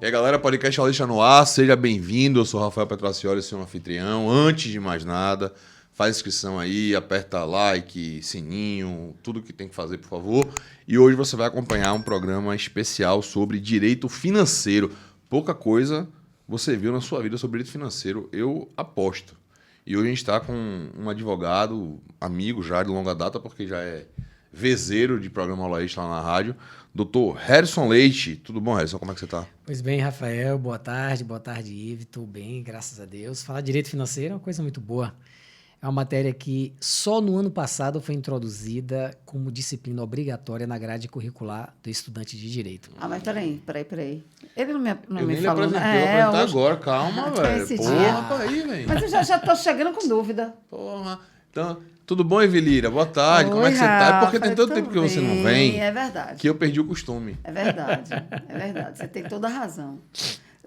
E aí, galera, podcast Alixa no ar, seja bem-vindo. Eu sou Rafael Petracioli, seu anfitrião. Antes de mais nada, faz inscrição aí, aperta like, sininho, tudo que tem que fazer, por favor. E hoje você vai acompanhar um programa especial sobre direito financeiro. Pouca coisa você viu na sua vida sobre direito financeiro, eu aposto. E hoje a gente está com um advogado, amigo já de longa data, porque já é vezeiro de programa Aula Extra lá na rádio, Dr. Harrison Leite. Tudo bom, Harrison? Como é que você está? Pois bem, Rafael. Boa tarde, Ive. Estou bem, graças a Deus. Falar de direito financeiro é uma coisa muito boa. É uma matéria que só no ano passado foi introduzida como disciplina obrigatória na grade curricular do estudante de direito. Ah, mas peraí. Ele não me falou. Eu nem lhe apresentei, eu vou apresentar agora. Calma, velho. Porra, aí, velho. Mas eu já tô chegando com dúvida. Porra. Então, tudo bom, Evelira? Boa tarde. Oi, como é que você tá? É porque tem tanto Rafa, tempo que você não vem. É verdade. Que eu perdi o costume. É verdade. Você tem toda a razão.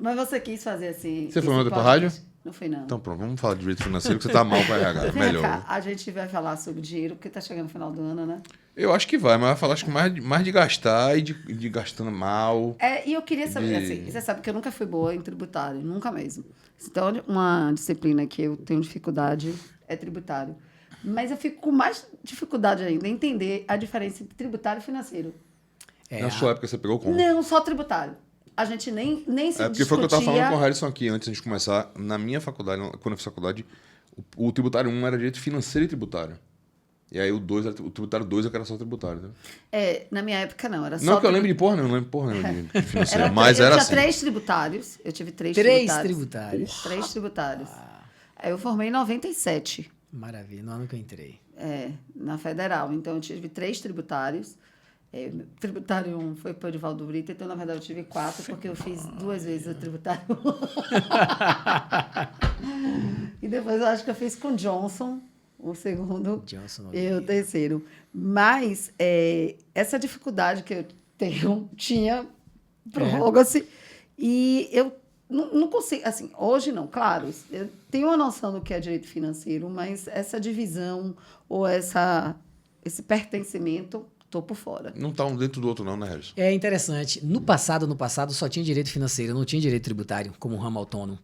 Mas você quis fazer assim... Você foi ontem pra rádio? Não fui, não. Então pronto, vamos falar de direito financeiro, que você tá mal com a RH. Vem Melhor. cá, a gente vai falar sobre dinheiro, porque tá chegando no final do ano, né? Eu acho que vai, mas vai falar acho que mais de gastar e de gastando mal. E eu queria saber, assim, você sabe que eu nunca fui boa em tributário, nunca mesmo. Então, uma disciplina que eu tenho dificuldade é tributário. Mas eu fico com mais dificuldade ainda em entender a diferença entre tributário e financeiro. Na sua época você pegou como? Não, só tributário. A gente nem se discutia... Porque foi o que eu estava falando com o Harrison aqui antes de começar. Na minha faculdade, quando eu fiz faculdade, o tributário 1 era direito financeiro e tributário. E aí o tributário 2 era só tributário. Né? Na minha época não, era só... Não que eu lembre de porra, não lembro de porra nenhuma de financeiro, mas era assim. Eu tinha 3 tributários, eu tive 3 tributários. 3 tributários. Aí eu formei em 97. Maravilha, no ano que eu entrei. Na Federal. Então eu tive 3 tributários. Tributário 1 foi para o Edivaldo Brito, então na verdade eu tive 4, porque eu fiz 2 vezes o tributário 1. E depois eu acho que eu fiz com Johnson, o segundo, e o terceiro. Mas essa dificuldade que eu tinha prorroga-se, e eu não consigo, assim, hoje não, claro, eu tenho uma noção do que é direito financeiro, mas essa divisão ou esse pertencimento... Estou por fora. Não está um dentro do outro não, né, Harrison? É interessante. No passado só tinha direito financeiro, não tinha direito tributário como ramo autônomo.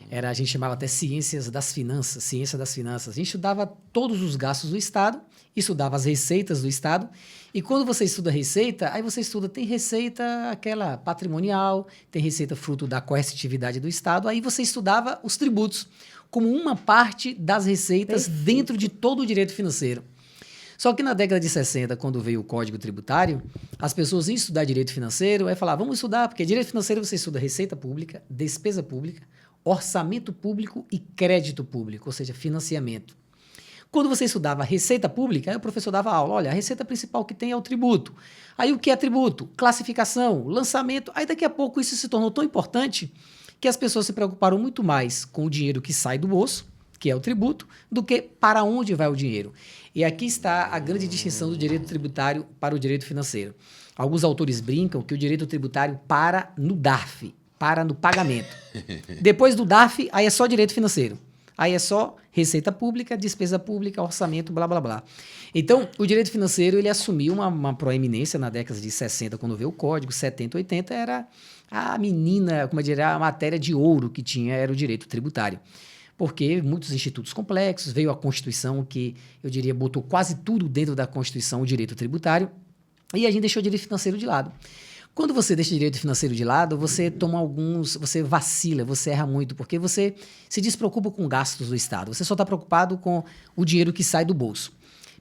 A gente chamava até ciência das finanças. A gente estudava todos os gastos do Estado, estudava as receitas do Estado. E quando você estuda receita, aí você estuda, tem receita aquela patrimonial, tem receita fruto da coercitividade do Estado, aí você estudava os tributos como uma parte das receitas dentro de todo o direito financeiro. Só que na década de 60, quando veio o Código Tributário, as pessoas iam estudar direito financeiro, aí falavam, vamos estudar, porque direito financeiro você estuda receita pública, despesa pública, orçamento público e crédito público, ou seja, financiamento. Quando você estudava receita pública, aí o professor dava aula, olha, a receita principal que tem é o tributo. Aí o que é tributo? Classificação, lançamento. Aí daqui a pouco isso se tornou tão importante que as pessoas se preocuparam muito mais com o dinheiro que sai do bolso, que é o tributo, do que para onde vai o dinheiro. E aqui está a grande distinção do direito tributário para o direito financeiro. Alguns autores brincam que o direito tributário para no DARF, para no pagamento. Depois do DARF, aí é só direito financeiro. Aí é só receita pública, despesa pública, orçamento, blá, blá, blá. Então, o direito financeiro ele assumiu uma proeminência na década de 60, quando veio o Código, 70, 80, era a menina, como eu diria, a matéria de ouro que tinha, era o direito tributário. Porque muitos institutos complexos, veio a Constituição que, eu diria, botou quase tudo dentro da Constituição, o direito tributário, e a gente deixou o direito financeiro de lado. Quando você deixa o direito financeiro de lado, você você vacila, você erra muito, porque você se despreocupa com gastos do Estado, você só está preocupado com o dinheiro que sai do bolso.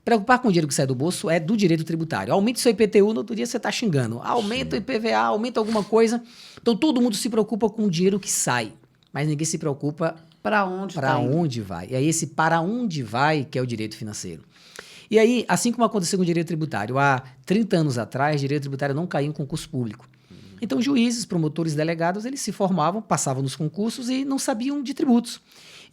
Preocupar com o dinheiro que sai do bolso é do direito tributário. Aumenta o seu IPTU, no outro dia você está xingando. Aumenta o IPVA, aumenta alguma coisa. Então todo mundo se preocupa com o dinheiro que sai, mas ninguém se preocupa para onde vai. E aí esse para onde vai que é o direito financeiro. E aí, assim como aconteceu com o direito tributário, há 30 anos atrás, o direito tributário não caía em concurso público. Então, juízes, promotores, delegados, eles se formavam, passavam nos concursos e não sabiam de tributos.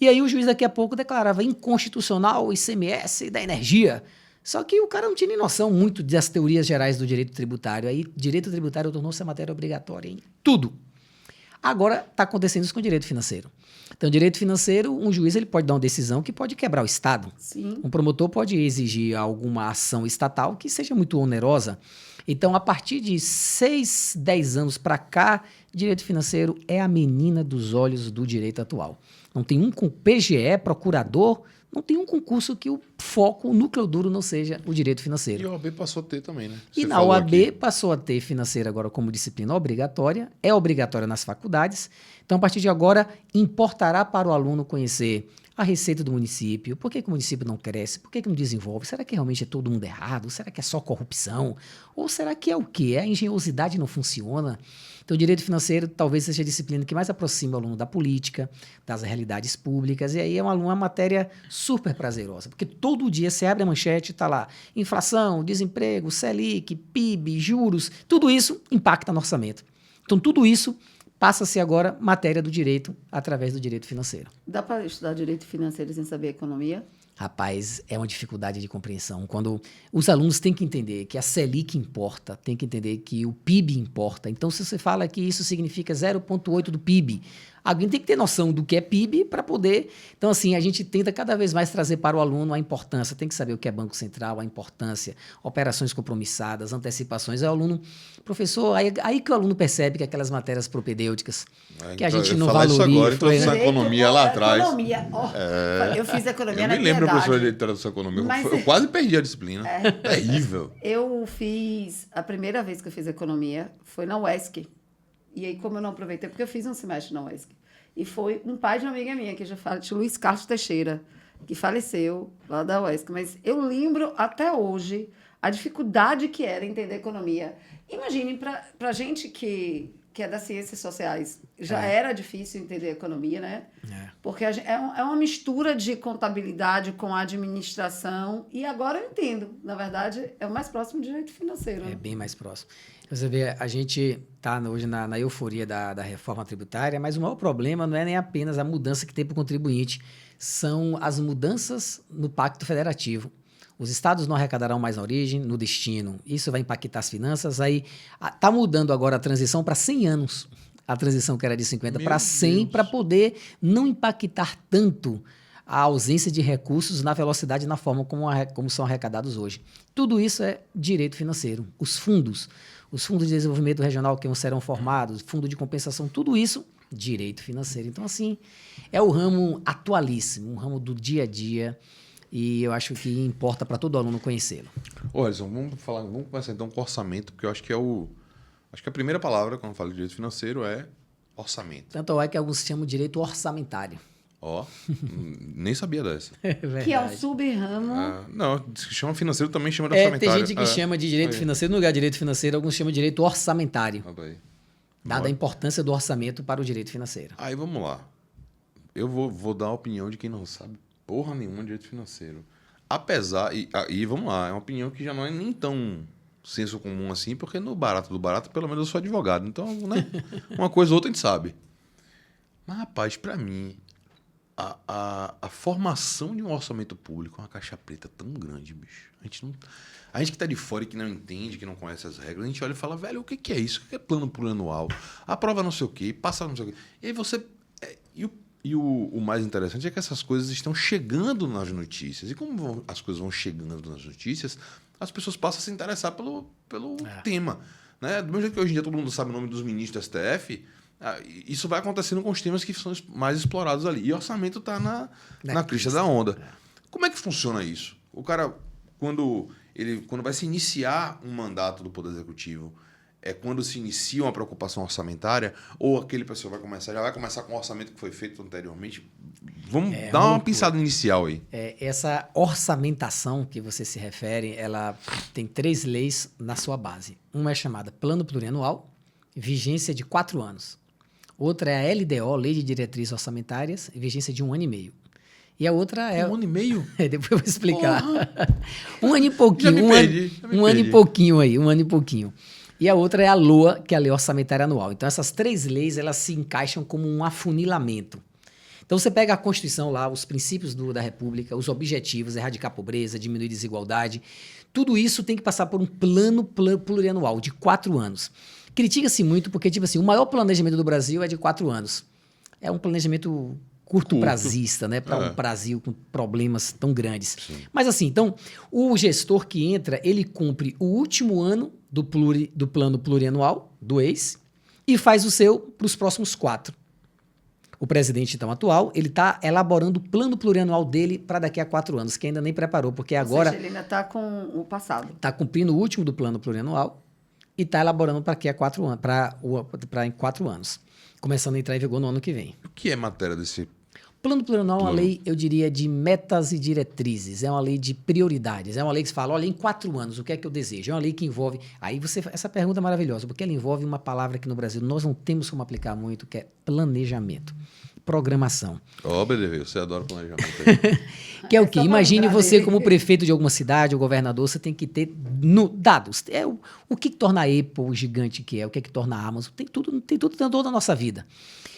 E aí o juiz daqui a pouco declarava inconstitucional o ICMS da energia. Só que o cara não tinha nem noção muito das teorias gerais do direito tributário. Aí, direito tributário tornou-se a matéria obrigatória em tudo. Agora está acontecendo isso com o direito financeiro. Então, o direito financeiro, um juiz ele pode dar uma decisão que pode quebrar o Estado. Sim. Um promotor pode exigir alguma ação estatal que seja muito onerosa. Então, a partir de 6, 10 anos para cá, direito financeiro é a menina dos olhos do direito atual. Não tem um com PGE, procurador, não tem um concurso que o foco, o núcleo duro não seja o direito financeiro. E a OAB passou a ter também, né? E na OAB passou a ter financeira agora como disciplina obrigatória, é obrigatória nas faculdades. Então, a partir de agora, importará para o aluno conhecer a receita do município, por que o município não cresce, por que não desenvolve, será que realmente é todo mundo errado, será que é só corrupção, ou será que é o quê? A engenhosidade não funciona? Então, o direito financeiro talvez seja a disciplina que mais aproxima o aluno da política, das realidades públicas, e aí é uma matéria super prazerosa, porque todo dia você abre a manchete e está lá, inflação, desemprego, Selic, PIB, juros, tudo isso impacta no orçamento. Então, tudo isso passa a ser agora matéria do direito através do direito financeiro. Dá para estudar direito financeiro sem saber economia? Rapaz, é uma dificuldade de compreensão. Quando os alunos têm que entender que a Selic importa, têm que entender que o PIB importa. Então, se você fala que isso significa 0,8 do PIB, alguém tem que ter noção do que é PIB para poder... Então, assim, a gente tenta cada vez mais trazer para o aluno a importância. Tem que saber o que é Banco Central, a importância, operações compromissadas, antecipações. Aí o aluno... Professor, aí que o aluno percebe que aquelas matérias propedêuticas que a gente não valoriza... Isso agora, introdução à economia lá atrás. Economia. Eu fiz economia na Eu me lembro, professor de introdução à economia. Eu quase perdi a disciplina. Terrível. Eu fiz... A primeira vez que eu fiz economia foi na UESC. E aí, como eu não aproveitei, porque eu fiz um semestre na UESC. E foi um pai de uma amiga minha, que já fala, de Luiz Carlos Teixeira, que faleceu lá da UESC. Mas eu lembro até hoje a dificuldade que era entender economia. Imagine, para gente que é das ciências sociais, já era difícil entender economia, né? Porque é uma mistura de contabilidade com administração. E agora eu entendo. Na verdade, é o mais próximo de direito financeiro. É bem mais próximo. Você vê, a gente está hoje na euforia da reforma tributária, mas o maior problema não é nem apenas a mudança que tem para o contribuinte, são as mudanças no Pacto Federativo. Os estados não arrecadarão mais na origem, no destino. Isso vai impactar as finanças. Aí está mudando agora a transição para 100 anos. A transição que era de 50 para 100, para poder não impactar tanto a ausência de recursos na velocidade e na forma como são arrecadados hoje. Tudo isso é direito financeiro. Os fundos de desenvolvimento regional que serão formados, fundo de compensação, tudo isso, direito financeiro. Então, assim, é o ramo atualíssimo, um ramo do dia a dia, e eu acho que importa para todo aluno conhecê-lo. Ô, Alisson, vamos começar então com orçamento, porque eu acho que acho que a primeira palavra, quando falo de direito financeiro, é orçamento. Tanto é que alguns chamam de direito orçamentário. Nem sabia dessa. Que é um sub-ramo. Não, se chama financeiro, também chama de orçamentário. Tem gente que chama de direito financeiro, no lugar de direito financeiro, alguns chamam de direito orçamentário. Dada a importância do orçamento para o direito financeiro. Aí vamos lá. Eu vou dar a opinião de quem não sabe porra nenhuma de direito financeiro. Apesar, e vamos lá, é uma opinião que já não é nem tão senso comum assim, porque no barato do barato, pelo menos eu sou advogado. Então, né, uma coisa ou outra a gente sabe. Mas, rapaz, para mim, a formação de um orçamento público é uma caixa preta tão grande, bicho. A gente que tá de fora e que não entende, que não conhece as regras, a gente olha e fala, velho, o que é isso? O que é plano plurianual? Aprova não sei o quê, passa não sei o quê. E aí você... E o mais interessante é que essas coisas estão chegando nas notícias. E como as coisas vão chegando nas notícias, as pessoas passam a se interessar pelo tema. Né? Do mesmo jeito que hoje em dia todo mundo sabe o nome dos ministros do STF, isso vai acontecendo com os temas que são mais explorados ali. E o orçamento está na crista da onda. Como é que funciona isso? O cara, quando vai se iniciar um mandato do Poder Executivo, é quando se inicia uma preocupação orçamentária, ou aquele pessoal já vai começar com o orçamento que foi feito anteriormente? Vamos dar uma pinçada inicial aí. Essa orçamentação que você se refere, ela tem 3 leis na sua base. Uma é chamada Plano Plurianual, vigência de 4 anos. Outra é a LDO, Lei de Diretrizes Orçamentárias, vigência de 1 ano e meio. E a outra é... 1 ano e meio? Depois eu vou explicar. 1 ano e pouquinho. Já me perdi. Um ano e pouquinho aí, 1 ano e pouquinho. E a outra é a LOA, que é a Lei Orçamentária Anual. Então, essas 3 leis, elas se encaixam como um afunilamento. Então, você pega a Constituição lá, os princípios da República, os objetivos, erradicar a pobreza, diminuir a desigualdade. Tudo isso tem que passar por um plano plurianual de 4 anos. Critica-se muito porque, tipo assim, o maior planejamento do Brasil é de 4 anos. É um planejamento curto-prazista, né? Para um Brasil com problemas tão grandes. Sim. Mas assim, então, o gestor que entra, ele cumpre o último ano do plano plurianual, do ex, e faz o seu para os próximos 4. O presidente, então, atual, ele está elaborando o plano plurianual dele para daqui a 4 anos, que ainda nem preparou, porque agora... Ou seja, ele ainda está com o passado. Está cumprindo o último do plano plurianual e está elaborando para daqui a 4 anos, para em 4 anos, começando a entrar em vigor no ano que vem. O que é matéria desse... Plano plurianual é uma lei, eu diria, de metas e diretrizes, é uma lei de prioridades, é uma lei que se fala, olha, em 4 anos, o que é que eu desejo? É uma lei que envolve... Aí essa pergunta é maravilhosa, porque ela envolve uma palavra que no Brasil nós não temos como aplicar muito, que é planejamento, programação. Ó, BDV, você adora planejamento. Que é o quê? Imagine você como prefeito de alguma cidade ou governador, você tem que ter dados. O que torna a Apple o gigante que é, o que torna a Amazon, tem tudo em toda a nossa vida.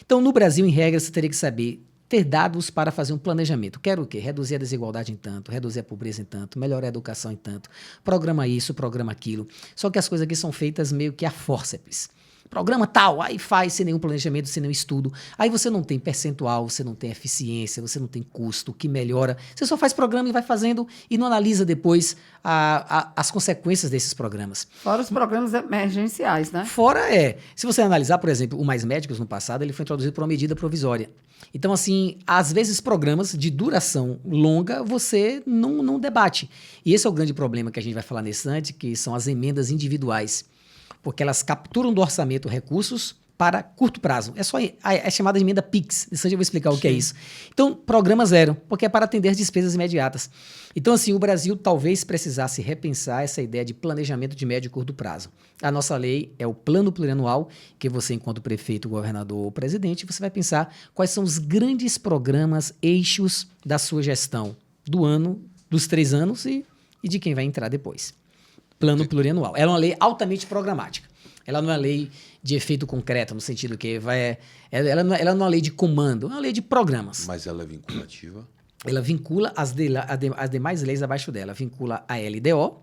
Então, no Brasil, em regra, você teria que saber ter dados para fazer um planejamento. Quero o quê? Reduzir a desigualdade em tanto, reduzir a pobreza em tanto, melhorar a educação em tanto, programa isso, programa aquilo. Só que as coisas aqui são feitas meio que a fórceps. Programa tal, aí faz sem nenhum planejamento, sem nenhum estudo. Aí você não tem percentual, você não tem eficiência, você não tem custo, que melhora. Você só faz programa e vai fazendo e não analisa depois as consequências desses programas. Fora os programas emergenciais, né? Se você analisar, por exemplo, o Mais Médicos no passado, ele foi introduzido por uma medida provisória. Então, assim, às vezes programas de duração longa você não debate. E esse é o grande problema que a gente vai falar nesse instante, que são as emendas individuais. Porque elas capturam do orçamento recursos para curto prazo. É chamada de emenda PIX. Isso eu vou explicar o que é isso. Então, programa zero, porque é para atender as despesas imediatas. Então, assim, o Brasil talvez precisasse repensar essa ideia de planejamento de médio e curto prazo. A nossa lei é o plano plurianual, que você, enquanto prefeito, governador ou presidente, você vai pensar quais são os grandes programas, eixos da sua gestão do ano, dos 3 anos e de quem vai entrar depois. Plano plurianual. Ela é uma lei altamente programática. Ela não é uma lei de efeito concreto, no sentido que ela não é uma lei de comando, é uma lei de programas. Mas ela é vinculativa? Ela vincula as demais leis abaixo dela. Vincula a LDO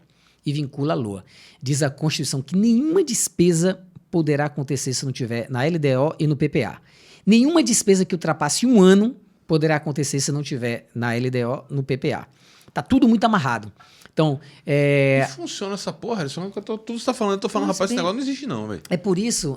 e vincula a LOA. Diz a Constituição que nenhuma despesa poderá acontecer se não tiver na LDO e no PPA. Nenhuma despesa que ultrapasse 1 ano poderá acontecer se não tiver na LDO no PPA. Tá tudo muito amarrado. Então, funciona essa porra? Tudo que você tá falando, eu tô falando, rapaz, esse negócio não existe não, velho. É por isso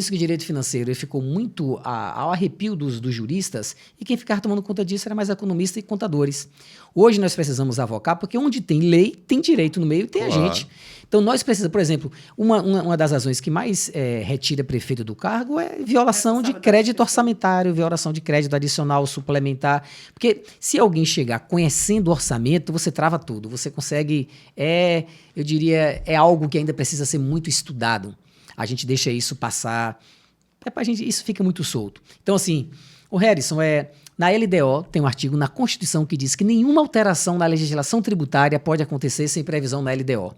que o direito financeiro ele ficou muito ao arrepio dos juristas, e quem ficava tomando conta disso era mais economista e contadores. Hoje nós precisamos avocar, porque onde tem lei, tem direito no meio e tem a gente. Então nós precisamos, por exemplo, uma das razões que mais retira prefeito do cargo é violação de crédito orçamentário, violação de crédito adicional, suplementar. Porque se alguém chegar conhecendo o orçamento, você trava tudo. Você consegue, eu diria, é algo que ainda precisa ser muito estudado. A gente deixa isso passar, isso fica muito solto. Então assim, o Harrison, na LDO tem um artigo na Constituição que diz que nenhuma alteração na legislação tributária pode acontecer sem previsão na LDO.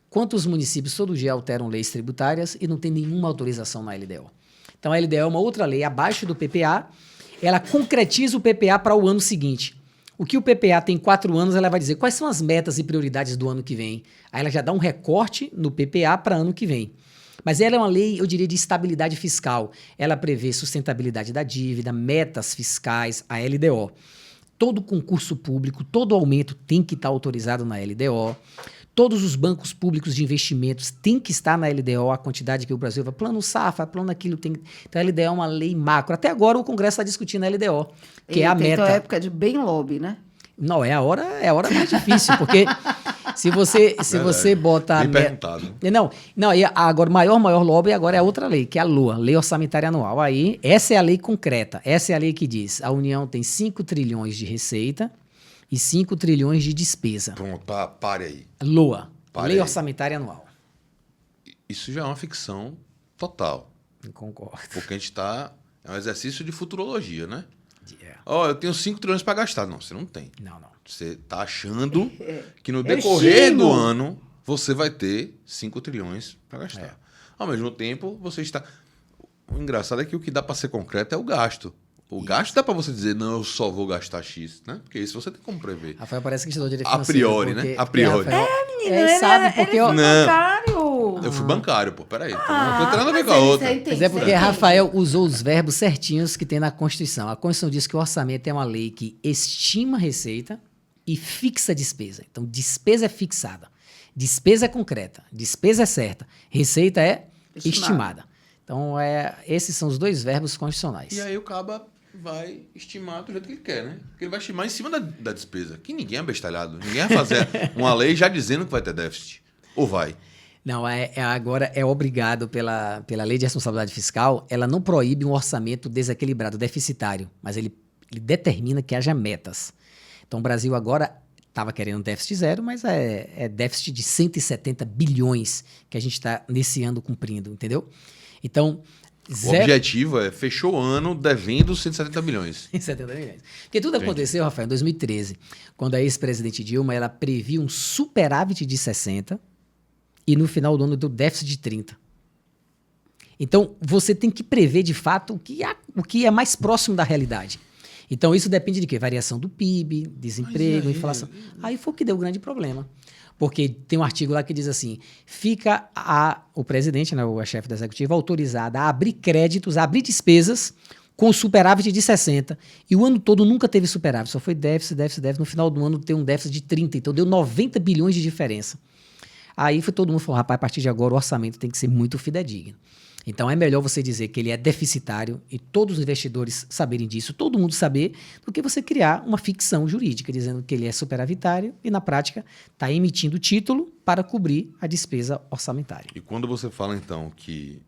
Quantos municípios todo dia alteram leis tributárias e não tem nenhuma autorização na LDO? Então a LDO é uma outra lei abaixo do PPA, ela concretiza o PPA para o ano seguinte. O que o PPA tem 4 anos, ela vai dizer quais são as metas e prioridades do ano que vem. Aí ela já dá um recorte no PPA para ano que vem. Mas ela é uma lei, eu diria, de estabilidade fiscal. Ela prevê sustentabilidade da dívida, metas fiscais, a LDO. Todo concurso público, todo aumento tem que estar autorizado na LDO. Todos os bancos públicos de investimentos têm que estar na LDO, a quantidade que o Brasil vai, plano Safra, plano aquilo. Então a LDO é uma lei macro. Até agora o Congresso está discutindo a LDO, que é a meta. Então é época de bem lobby, né? Não, é a hora mais difícil, porque se você bota... Bem perguntado. Não, agora o maior lobby agora é a outra lei, que é a LOA, Lei Orçamentária Anual. Aí, essa é a lei concreta, essa é a lei que diz, a União tem 5 trilhões de receita e 5 trilhões de despesa. Pronto, pare aí. LOA, Lei Orçamentária Anual. Isso já é uma ficção total. Não concordo. Porque a gente está... É um exercício de futurologia, né? Eu tenho 5 trilhões para gastar. Não, você não tem. Não. Você está achando que no decorrer do ano você vai ter 5 trilhões para gastar. Ao mesmo tempo, você está... O engraçado é que o que dá para ser concreto é o gasto. O gasto dá para você dizer, não, eu só vou gastar X, né? Porque isso você tem como prever. Rafael parece que estudou direito financeiro. A priori, né? A priori. Menino, ele sabe, porque... Ele é bancário. Eu fui bancário, pô. Peraí. Não tem nada a ver com a mas outra. Mas é porque Rafael usou os verbos certinhos que tem na Constituição. A Constituição diz que o orçamento é uma lei que estima a receita e fixa a despesa. Então, despesa é fixada. Despesa é concreta. Despesa é certa. Receita é estimada. Então, esses são os dois verbos constitucionais. E aí o caba vai estimar do jeito que ele quer, né? Porque ele vai estimar em cima da despesa. Que ninguém é bestalhado. Ninguém vai fazer uma lei já dizendo que vai ter déficit. Ou vai? Não, agora é obrigado pela lei de responsabilidade fiscal, ela não proíbe um orçamento desequilibrado, deficitário, mas ele determina que haja metas. Então o Brasil agora estava querendo déficit zero, mas é déficit de 170 bilhões que a gente está nesse ano cumprindo, entendeu? Então, o objetivo é fechou o ano devendo 170 bilhões. 170 bilhões. Porque tudo aconteceu, Rafael, em 2013, quando a ex-presidente Dilma ela previu um superávit de 60 e no final do ano deu déficit de 30. Então, você tem que prever, de fato, o que é mais próximo da realidade. Então, isso depende de quê? Variação do PIB, desemprego, inflação. Aí foi o que deu o grande problema. Porque tem um artigo lá que diz assim, fica o presidente, né, o chefe da executiva, autorizado a abrir créditos, a abrir despesas com superávit de 60. E o ano todo nunca teve superávit, só foi déficit. No final do ano tem um déficit de 30, então deu 90 bilhões de diferença. Aí foi todo mundo falou, rapaz, a partir de agora o orçamento tem que ser muito fidedigno. Então é melhor você dizer que ele é deficitário e todos os investidores saberem disso, todo mundo saber, do que você criar uma ficção jurídica dizendo que ele é superavitário e na prática está emitindo título para cobrir a despesa orçamentária. E quando você fala então que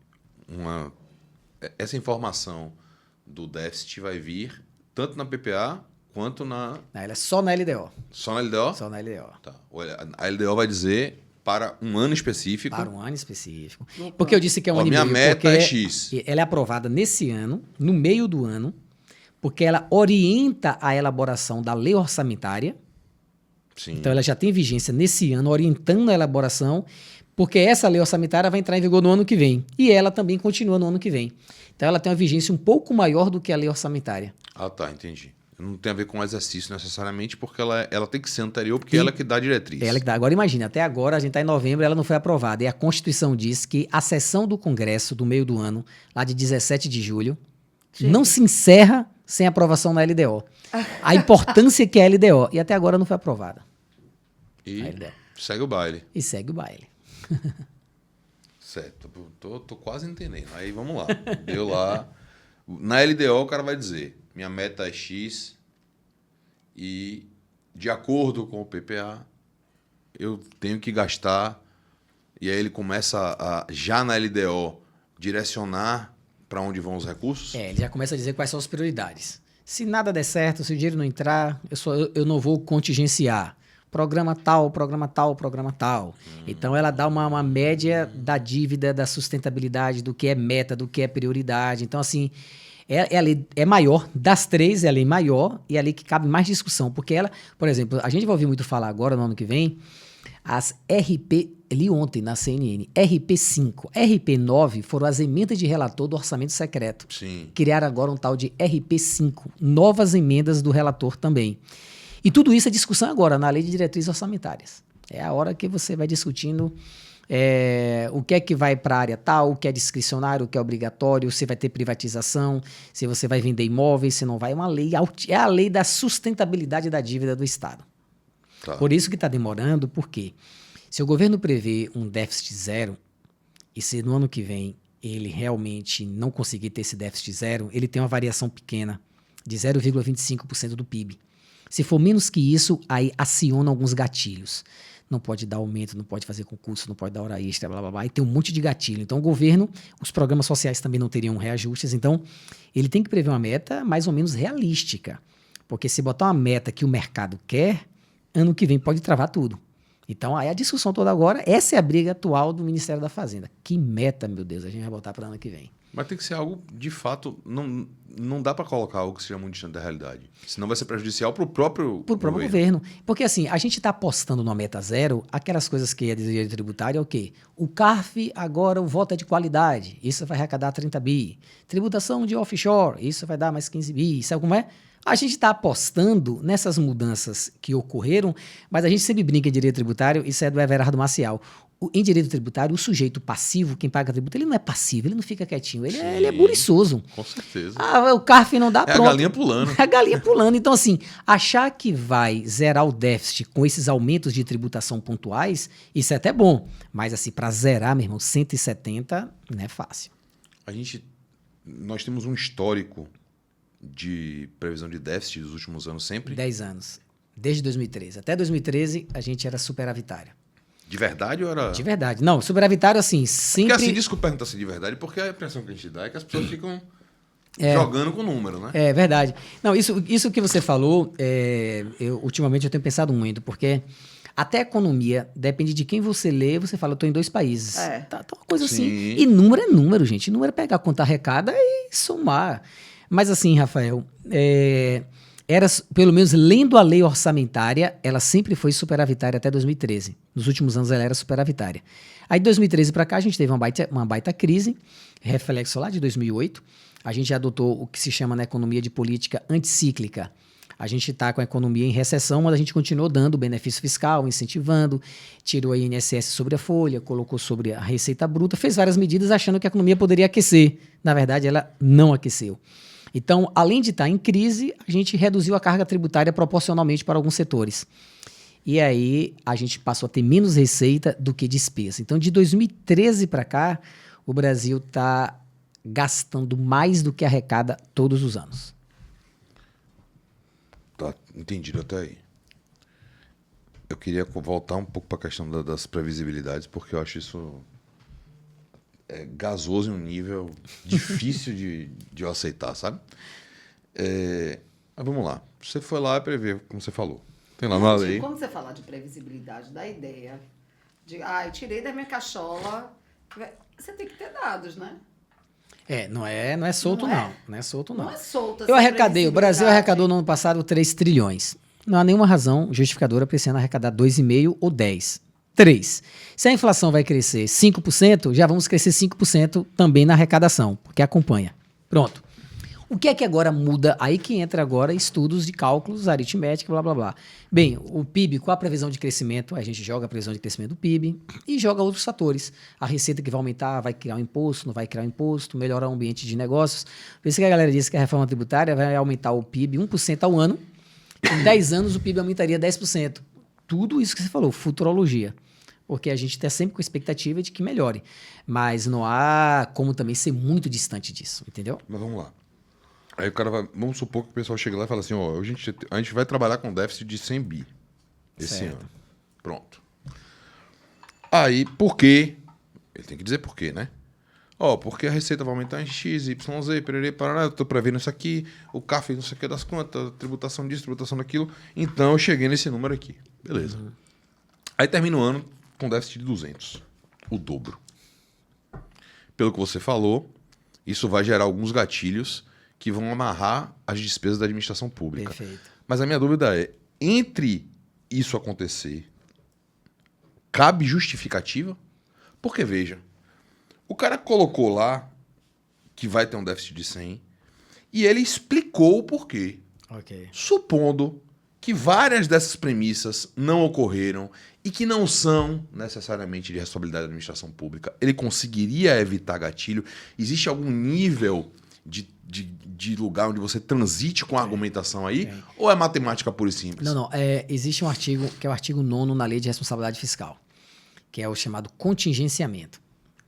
essa informação do déficit vai vir tanto na PPA quanto na... Não, ela é só na LDO. Só na LDO? Só na LDO. Tá. A LDO vai dizer... para um ano específico. Para um ano específico. Porque eu disse que é um ano e meio. Minha meta é X. Ela é aprovada nesse ano, no meio do ano, porque ela orienta a elaboração da lei orçamentária. Sim. Então, ela já tem vigência nesse ano, orientando a elaboração, porque essa lei orçamentária vai entrar em vigor no ano que vem. E ela também continua no ano que vem. Então, ela tem uma vigência um pouco maior do que a lei orçamentária. Ah, tá, entendi. Não tem a ver com o exercício necessariamente, porque ela tem que ser anterior, porque ela que dá a diretriz. Ela que dá. Agora imagina, até agora a gente está em novembro, ela não foi aprovada. E a Constituição diz que a sessão do Congresso do meio do ano, lá de 17 de julho, não se encerra sem aprovação na LDO. A importância que é a LDO. E até agora não foi aprovada. E segue o baile. E segue o baile. Certo. Tô quase entendendo. Aí vamos lá. Deu lá. Na LDO o cara vai dizer... Minha meta é X e, de acordo com o PPA, eu tenho que gastar. E aí ele começa já na LDO, direcionar para onde vão os recursos? Ele já começa a dizer quais são as prioridades. Se nada der certo, se o dinheiro não entrar, eu não vou contingenciar. Programa tal, programa tal, programa tal. Então, ela dá uma média da dívida, da sustentabilidade, do que é meta, do que é prioridade. Então, assim... a lei é maior, das três é a lei maior e é a lei que cabe mais discussão, porque ela, por exemplo, a gente vai ouvir muito falar agora, no ano que vem, as RP, li ontem na CNN, RP5, RP9 foram as emendas de relator do orçamento secreto. Sim. Criaram agora um tal de RP5, novas emendas do relator também. E tudo isso é discussão agora na lei de diretrizes orçamentárias. É a hora que você vai discutindo... o que é que vai para a área tal, o que é discricionário, o que é obrigatório, se vai ter privatização, se você vai vender imóveis, se não vai. É a lei da sustentabilidade da dívida do Estado. Tá. Por isso que está demorando, porque se o governo prevê um déficit zero, e se no ano que vem ele realmente não conseguir ter esse déficit zero, ele tem uma variação pequena de 0,25% do PIB. Se for menos que isso, aí aciona alguns gatilhos. Não pode dar aumento, não pode fazer concurso, não pode dar hora extra, blá, blá, blá. E tem um monte de gatilho. Então, o governo, os programas sociais também não teriam reajustes. Então, ele tem que prever uma meta mais ou menos realística. Porque se botar uma meta que o mercado quer, ano que vem pode travar tudo. Então, aí a discussão toda agora, essa é a briga atual do Ministério da Fazenda. Que meta, meu Deus, a gente vai botar para ano que vem. Mas tem que ser algo, de fato, não dá para colocar algo que seja muito distante da realidade. Senão vai ser prejudicial para o próprio governo. Porque assim, a gente está apostando numa meta zero, aquelas coisas que é de direito tributário é o quê? O CARF, agora o voto é de qualidade, isso vai arrecadar 30 bi. Tributação de offshore, isso vai dar mais 15 bi. Sabe como é? A gente está apostando nessas mudanças que ocorreram, mas a gente sempre brinca em direito tributário, isso é do Everardo Maciel. em direito tributário, o sujeito passivo, quem paga tributo, ele não é passivo, ele não fica quietinho, ele é buriçoso. Com certeza. O CARF não dá, pronto. É a galinha pulando. É a galinha pulando. Então, assim, achar que vai zerar o déficit com esses aumentos de tributação pontuais, isso é até bom. Mas, assim, para zerar, meu irmão, 170 não é fácil. Nós temos um histórico de previsão de déficit dos últimos anos sempre. 10 anos. Desde 2013. Até 2013, a gente era superavitário. De verdade ou era... De verdade. Não, superavitário, assim, sempre... Porque assim, desculpa perguntar se de verdade, porque a impressão que a gente dá é que as pessoas ficam jogando com o número, né? É verdade. Não, isso que você falou, ultimamente eu tenho pensado muito, porque até a economia, depende de quem você lê, você fala, eu estou em 2 países. Tá uma coisa assim. E número é número, gente. Número é pegar a conta arrecada e somar. Mas assim, Rafael, pelo menos lendo a lei orçamentária, ela sempre foi superavitária até 2013. Nos últimos anos ela era superavitária. Aí de 2013 para cá a gente teve uma baita crise, reflexo lá de 2008. A gente adotou o que se chama na economia de política anticíclica. A gente está com a economia em recessão, mas a gente continuou dando benefício fiscal, incentivando, tirou a INSS sobre a folha, colocou sobre a receita bruta, fez várias medidas achando que a economia poderia aquecer. Na verdade, ela não aqueceu. Então, além de estar em crise, a gente reduziu a carga tributária proporcionalmente para alguns setores. E aí, a gente passou a ter menos receita do que despesa. Então, de 2013 para cá, o Brasil está gastando mais do que arrecada todos os anos. Tá entendido até aí. Eu queria voltar um pouco para a questão das previsibilidades, porque eu acho isso gasoso em um nível difícil de eu aceitar, sabe? Mas vamos lá. Você foi lá e prevê, como você falou. Tem lá na lei. Quando você falar de previsibilidade, da ideia de, eu tirei da minha cachola, você tem que ter dados, né? Não é solto, não. Não é solto, não. Não é solto. Eu arrecadei, o Brasil arrecadou no ano passado 3 trilhões. Não há nenhuma razão justificadora para esse ano arrecadar 2,5 ou 10. 3. Se a inflação vai crescer 5%, já vamos crescer 5% também na arrecadação, porque acompanha. Pronto. O que é que agora muda? Aí que entra agora estudos de cálculos, aritmética, blá, blá, blá. Bem, o PIB, qual a previsão de crescimento? A gente joga a previsão de crescimento do PIB e joga outros fatores. A receita que vai aumentar, vai criar um imposto, não vai criar um imposto, melhorar o ambiente de negócios. Por isso que a galera disse que a reforma tributária vai aumentar o PIB 1% ao ano. Em 10 anos o PIB aumentaria 10%. Tudo isso que você falou, futurologia. Porque a gente está sempre com a expectativa de que melhore. Mas não há como também ser muito distante disso, entendeu? Mas vamos lá. Aí o cara vai... Vamos supor que o pessoal chega lá e fala assim, a gente vai trabalhar com déficit de 100 bi esse ano. Pronto. Aí, por quê? Ele tem que dizer por quê, né? Porque a receita vai aumentar em X, Y, Z, pererê, parará, eu tô prevendo isso aqui, o CAF não sei o que das contas, tributação disso, tributação daquilo. Então, eu cheguei nesse número aqui. Beleza. Aí termina o ano com déficit de 200. O dobro. Pelo que você falou, isso vai gerar alguns gatilhos que vão amarrar as despesas da administração pública. Perfeito. Mas a minha dúvida é, entre isso acontecer, cabe justificativa? Porque, veja, o cara colocou lá que vai ter um déficit de 100 e ele explicou o porquê. Ok. Supondo que várias dessas premissas não ocorreram e que não são necessariamente de responsabilidade da administração pública, ele conseguiria evitar gatilho? Existe algum nível de lugar onde você transite com a argumentação aí? Ou é matemática pura e simples? Não. Existe um artigo, que é o artigo 9º na Lei de Responsabilidade Fiscal, que é o chamado contingenciamento.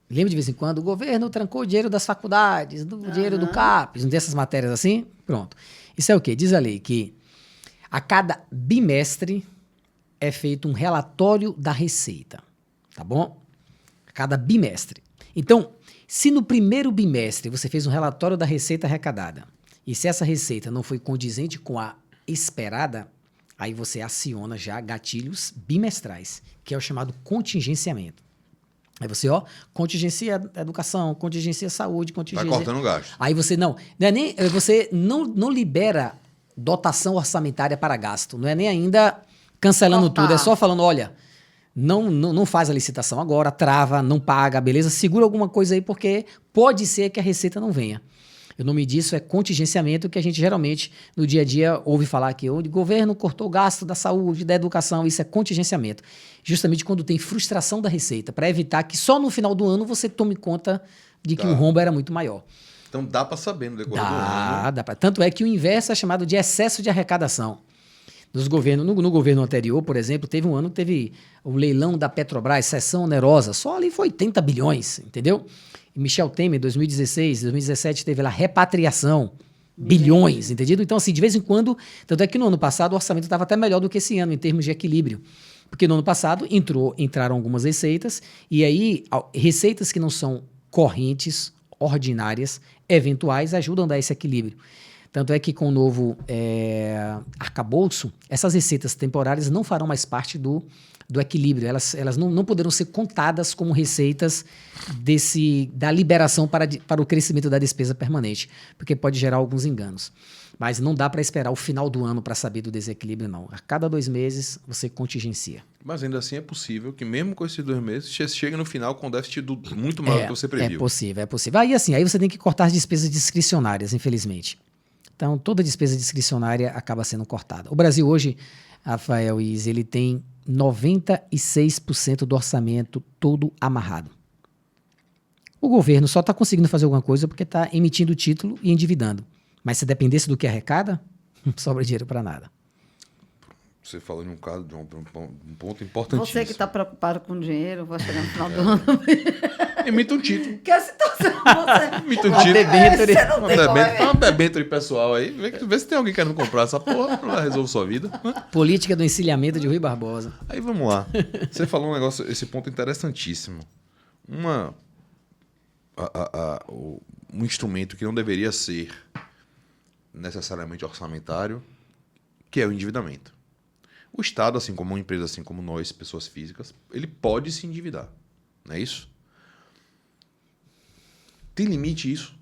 Lembra de vez em quando, o governo trancou o dinheiro das faculdades, do dinheiro do CAPES, não dessas matérias assim? Pronto. Isso é o quê? Diz a lei que a cada bimestre é feito um relatório da receita, tá bom? A cada bimestre. Então, se no primeiro bimestre você fez um relatório da receita arrecadada e se essa receita não foi condizente com a esperada, aí você aciona já gatilhos bimestrais, que é o chamado contingenciamento. Aí você, contingencia educação, contingencia saúde, contingencia... Vai cortando gasto. Aí você você não libera dotação orçamentária para gasto. Não é nem ainda cancelando tudo, é só falando, olha, não faz a licitação agora, trava, não paga, beleza? Segura alguma coisa aí porque pode ser que a receita não venha. O nome disso é contingenciamento, que a gente geralmente, no dia a dia, ouve falar que o governo cortou o gasto da saúde, da educação, isso é contingenciamento. Justamente quando tem frustração da receita, para evitar que só no final do ano você tome conta de que o rombo era muito maior. Então dá para saber no decorrer do ano. Dá pra. Tanto é que o inverso é chamado de excesso de arrecadação. Nos governos, no governo anterior, por exemplo, teve um ano que teve o leilão da Petrobras, cessão onerosa, só ali foi 80 bilhões, entendeu? E Michel Temer, 2016, 2017, teve lá repatriação, bilhões, entendido? Então, assim, de vez em quando, tanto é que no ano passado o orçamento estava até melhor do que esse ano, em termos de equilíbrio. Porque no ano passado entraram algumas receitas, e aí receitas que não são correntes, ordinárias, eventuais, ajudam a dar esse equilíbrio. Tanto é que com o novo arcabouço, essas receitas temporárias não farão mais parte do equilíbrio. Elas não poderão ser contadas como receitas da liberação para o crescimento da despesa permanente, porque pode gerar alguns enganos. Mas não dá para esperar o final do ano para saber do desequilíbrio, não. A cada 2 meses, você contingencia. Mas ainda assim é possível que mesmo com esses 2 meses, você chega no final com déficit muito maior do que você previu. É possível. Aí você tem que cortar as despesas discricionárias, infelizmente. Então, toda despesa discricionária acaba sendo cortada. O Brasil hoje, Rafael e Izzy, ele tem 96% do orçamento todo amarrado. O governo só está conseguindo fazer alguma coisa porque está emitindo título e endividando. Mas se dependesse do que arrecada, não sobra dinheiro para nada. Você falou de um ponto importantíssimo. Você que está preocupado com dinheiro, vai chegar no final do ano. Emita um título. Que a situação você... Emita um título. Uma debênture pessoal aí. Vê se tem alguém querendo comprar essa porra. Ela resolve sua vida. Política do encilhamento de Rui Barbosa. Aí vamos lá. Você falou um negócio, esse ponto interessantíssimo. Um instrumento que não deveria ser necessariamente orçamentário, que é o endividamento. O Estado, assim como uma empresa, assim como nós, pessoas físicas, ele pode se endividar. Não é isso? Tem limite isso?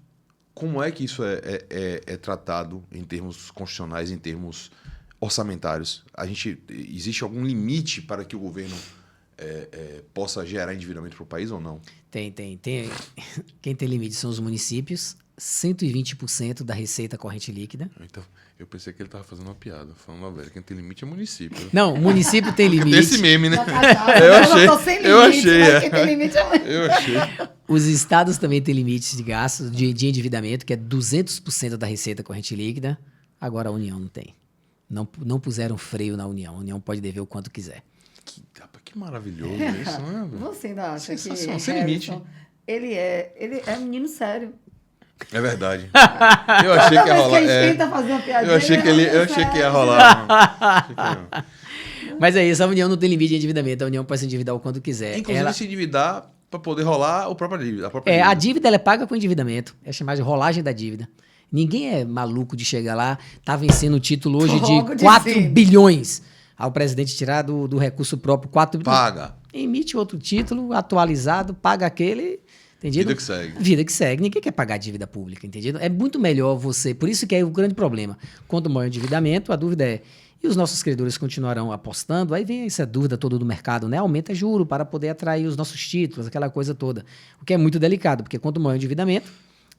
Como é que isso é tratado em termos constitucionais, em termos orçamentários? Existe algum limite para que o governo possa gerar endividamento para o país ou não? Tem. Quem tem limite são os municípios, 120% da receita corrente líquida. Então, eu pensei que ele estava fazendo uma piada, falando, velho, quem tem limite é município. Não, o município tem limite. Tem esse meme, né? Eu achei. Quem tem limite é Eu achei. Os estados também têm limites de gastos, de endividamento, que é 200% da receita corrente líquida. Agora a União não tem. Não puseram freio na União. A União pode dever o quanto quiser. Que maravilhoso isso, né? Você ainda acha que sem limite. Ele é menino sério. É verdade. Eu achei que ia rolar. Eu achei que ia rolar. Mas é isso, a União não tem limite de endividamento. A União pode se endividar o quanto quiser. Inclusive se endividar para poder rolar a própria dívida. A dívida ela é paga com endividamento. É chamada de rolagem da dívida. Ninguém é maluco de chegar lá, tá vencendo o título hoje de 4 bilhões. Aí o presidente tirar do recurso próprio 4 bilhões. Paga. Emite outro título atualizado, paga aquele... Entendido? Vida que segue. Ninguém quer pagar dívida pública, entendido? É muito melhor você... Por isso que é o grande problema. Quanto maior o endividamento, a dúvida é... E os nossos credores continuarão apostando? Aí vem essa dúvida toda do mercado, né? Aumenta juro para poder atrair os nossos títulos, aquela coisa toda. O que é muito delicado, porque quanto maior o endividamento,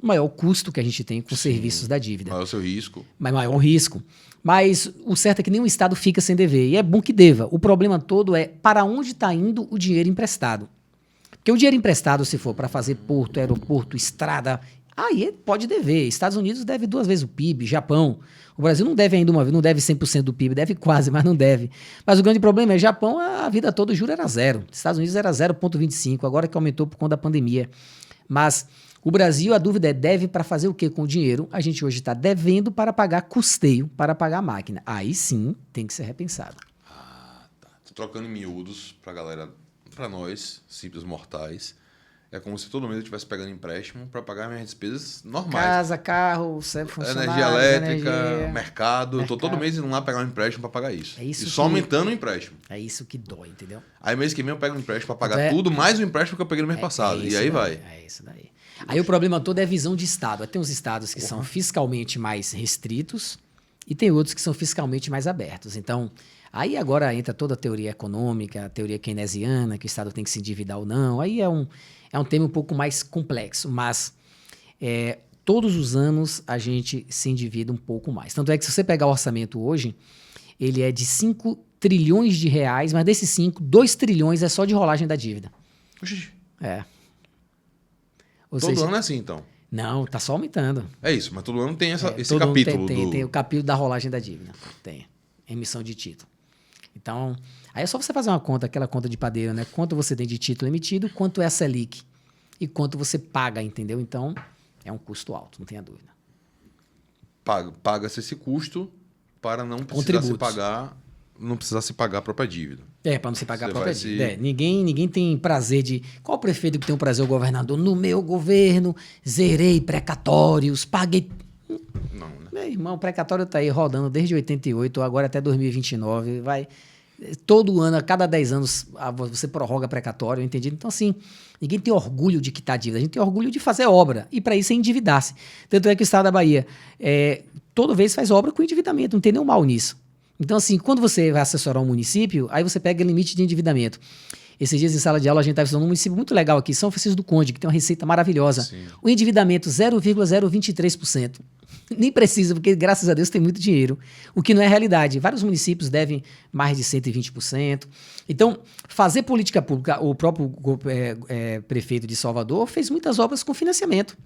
maior o custo que a gente tem com os serviços da dívida. Maior o seu risco. Maior o risco. Mas o certo é que nenhum Estado fica sem dever. E é bom que deva. O problema todo é para onde está indo o dinheiro emprestado. Porque o dinheiro emprestado, se for para fazer porto, aeroporto, estrada, aí pode dever. Estados Unidos deve 2 vezes o PIB, Japão. O Brasil não deve ainda não deve 100% do PIB, deve quase, mas não deve. Mas o grande problema é Japão, a vida toda o juro era 0. Estados Unidos era 0,25, agora que aumentou por conta da pandemia. Mas o Brasil, a dúvida é, deve para fazer o quê com o dinheiro? A gente hoje está devendo para pagar custeio, para pagar a máquina. Aí sim, tem que ser repensado. Tá. Tô trocando em miúdos para galera... Para nós, simples mortais, é como se todo mês eu estivesse pegando empréstimo para pagar minhas despesas normais. Casa, carro, funcionário, energia elétrica, mercado. Eu tô todo mês indo lá pegar um empréstimo para pagar isso. E só aumentando o empréstimo. É isso que dói, entendeu? Aí mês que vem eu pego um empréstimo para pagar tudo, mais o empréstimo que eu peguei no mês passado. E aí vai. É isso daí. Aí o problema todo é a visão de Estado. Tem uns estados que são fiscalmente mais restritos e tem outros que são fiscalmente mais abertos. Então... Aí agora entra toda a teoria econômica, a teoria keynesiana, que o Estado tem que se endividar ou não. Aí é um tema um pouco mais complexo, mas todos os anos a gente se endivida um pouco mais. Tanto é que se você pegar o orçamento hoje, ele é de 5 trilhões de reais, mas desses 5, 2 trilhões é só de rolagem da dívida. Oxi. Ou todo seja, ano é assim, então. Não, tá só aumentando. É isso, mas todo ano tem esse todo ano capítulo. Tem o capítulo da rolagem da dívida. Tem. Emissão de título. Então, aí é só você fazer uma conta, aquela conta de padeiro, né? Quanto você tem de título emitido, quanto é a Selic e quanto você paga, entendeu? Então, é um custo alto, não tenha dúvida. Paga-se esse custo para não precisar se pagar a própria dívida. Para não se pagar a própria dívida. Ninguém tem prazer de... Qual prefeito que tem o prazer? O governador? No meu governo, zerei precatórios, paguei... Não, né? Meu irmão, o precatório está aí rodando desde 88, agora até 2029, vai... Todo ano, a cada 10 anos, você prorroga precatório, entendido? Então, assim, ninguém tem orgulho de quitar a dívida, a gente tem orgulho de fazer obra, e para isso é endividar-se. Tanto é que o Estado da Bahia, toda vez faz obra com endividamento, não tem nenhum mal nisso. Então, assim, quando você vai assessorar um município, aí você pega limite de endividamento. Esses dias em sala de aula a gente estava estudando um município muito legal aqui, São Francisco do Conde, que tem uma receita maravilhosa. Sim. O endividamento 0,023%. Nem precisa, porque graças a Deus tem muito dinheiro, o que não é realidade. Vários municípios devem mais de 120%. Então, fazer política pública, o próprio prefeito de Salvador fez muitas obras com financiamento.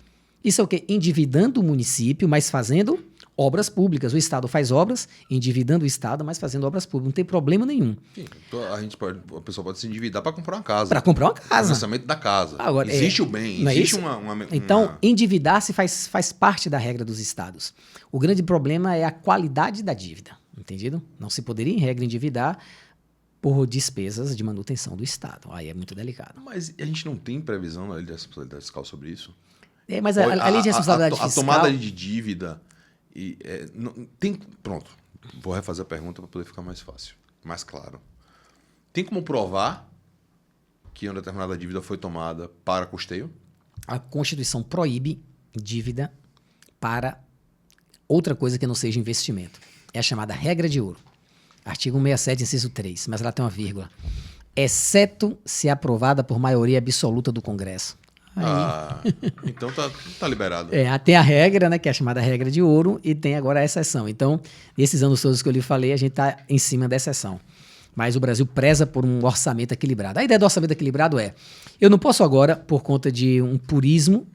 Isso é o quê? Endividando o município, mas fazendo obras públicas. O Estado faz obras, endividando o Estado, mas fazendo obras públicas. Não tem problema nenhum. Sim, então a pessoa pode se endividar para comprar uma casa. Para comprar uma casa. O financiamento da casa. Agora, existe o bem, existe uma... Então, endividar-se faz parte da regra dos Estados. O grande problema é a qualidade da dívida, entendido? Não se poderia, em regra, endividar por despesas de manutenção do Estado. Aí é muito delicado. Mas a gente não tem previsão na lei de responsabilidade fiscal sobre isso? Mas a lei de responsabilidade fiscal... A tomada de dívida... Pronto, vou refazer a pergunta para poder ficar mais fácil, mais claro. Tem como provar que uma determinada dívida foi tomada para custeio? A Constituição proíbe dívida para outra coisa que não seja investimento. É a chamada regra de ouro. Artigo 167, inciso 3, mas ela tem uma vírgula. Exceto se aprovada por maioria absoluta do Congresso. Então tá liberado. Tem a regra, né, que é a chamada regra de ouro, e tem agora a exceção. Então, nesses anos todos que eu lhe falei, a gente está em cima da exceção. Mas o Brasil preza por um orçamento equilibrado. A ideia do orçamento equilibrado eu não posso agora, por conta de um purismo,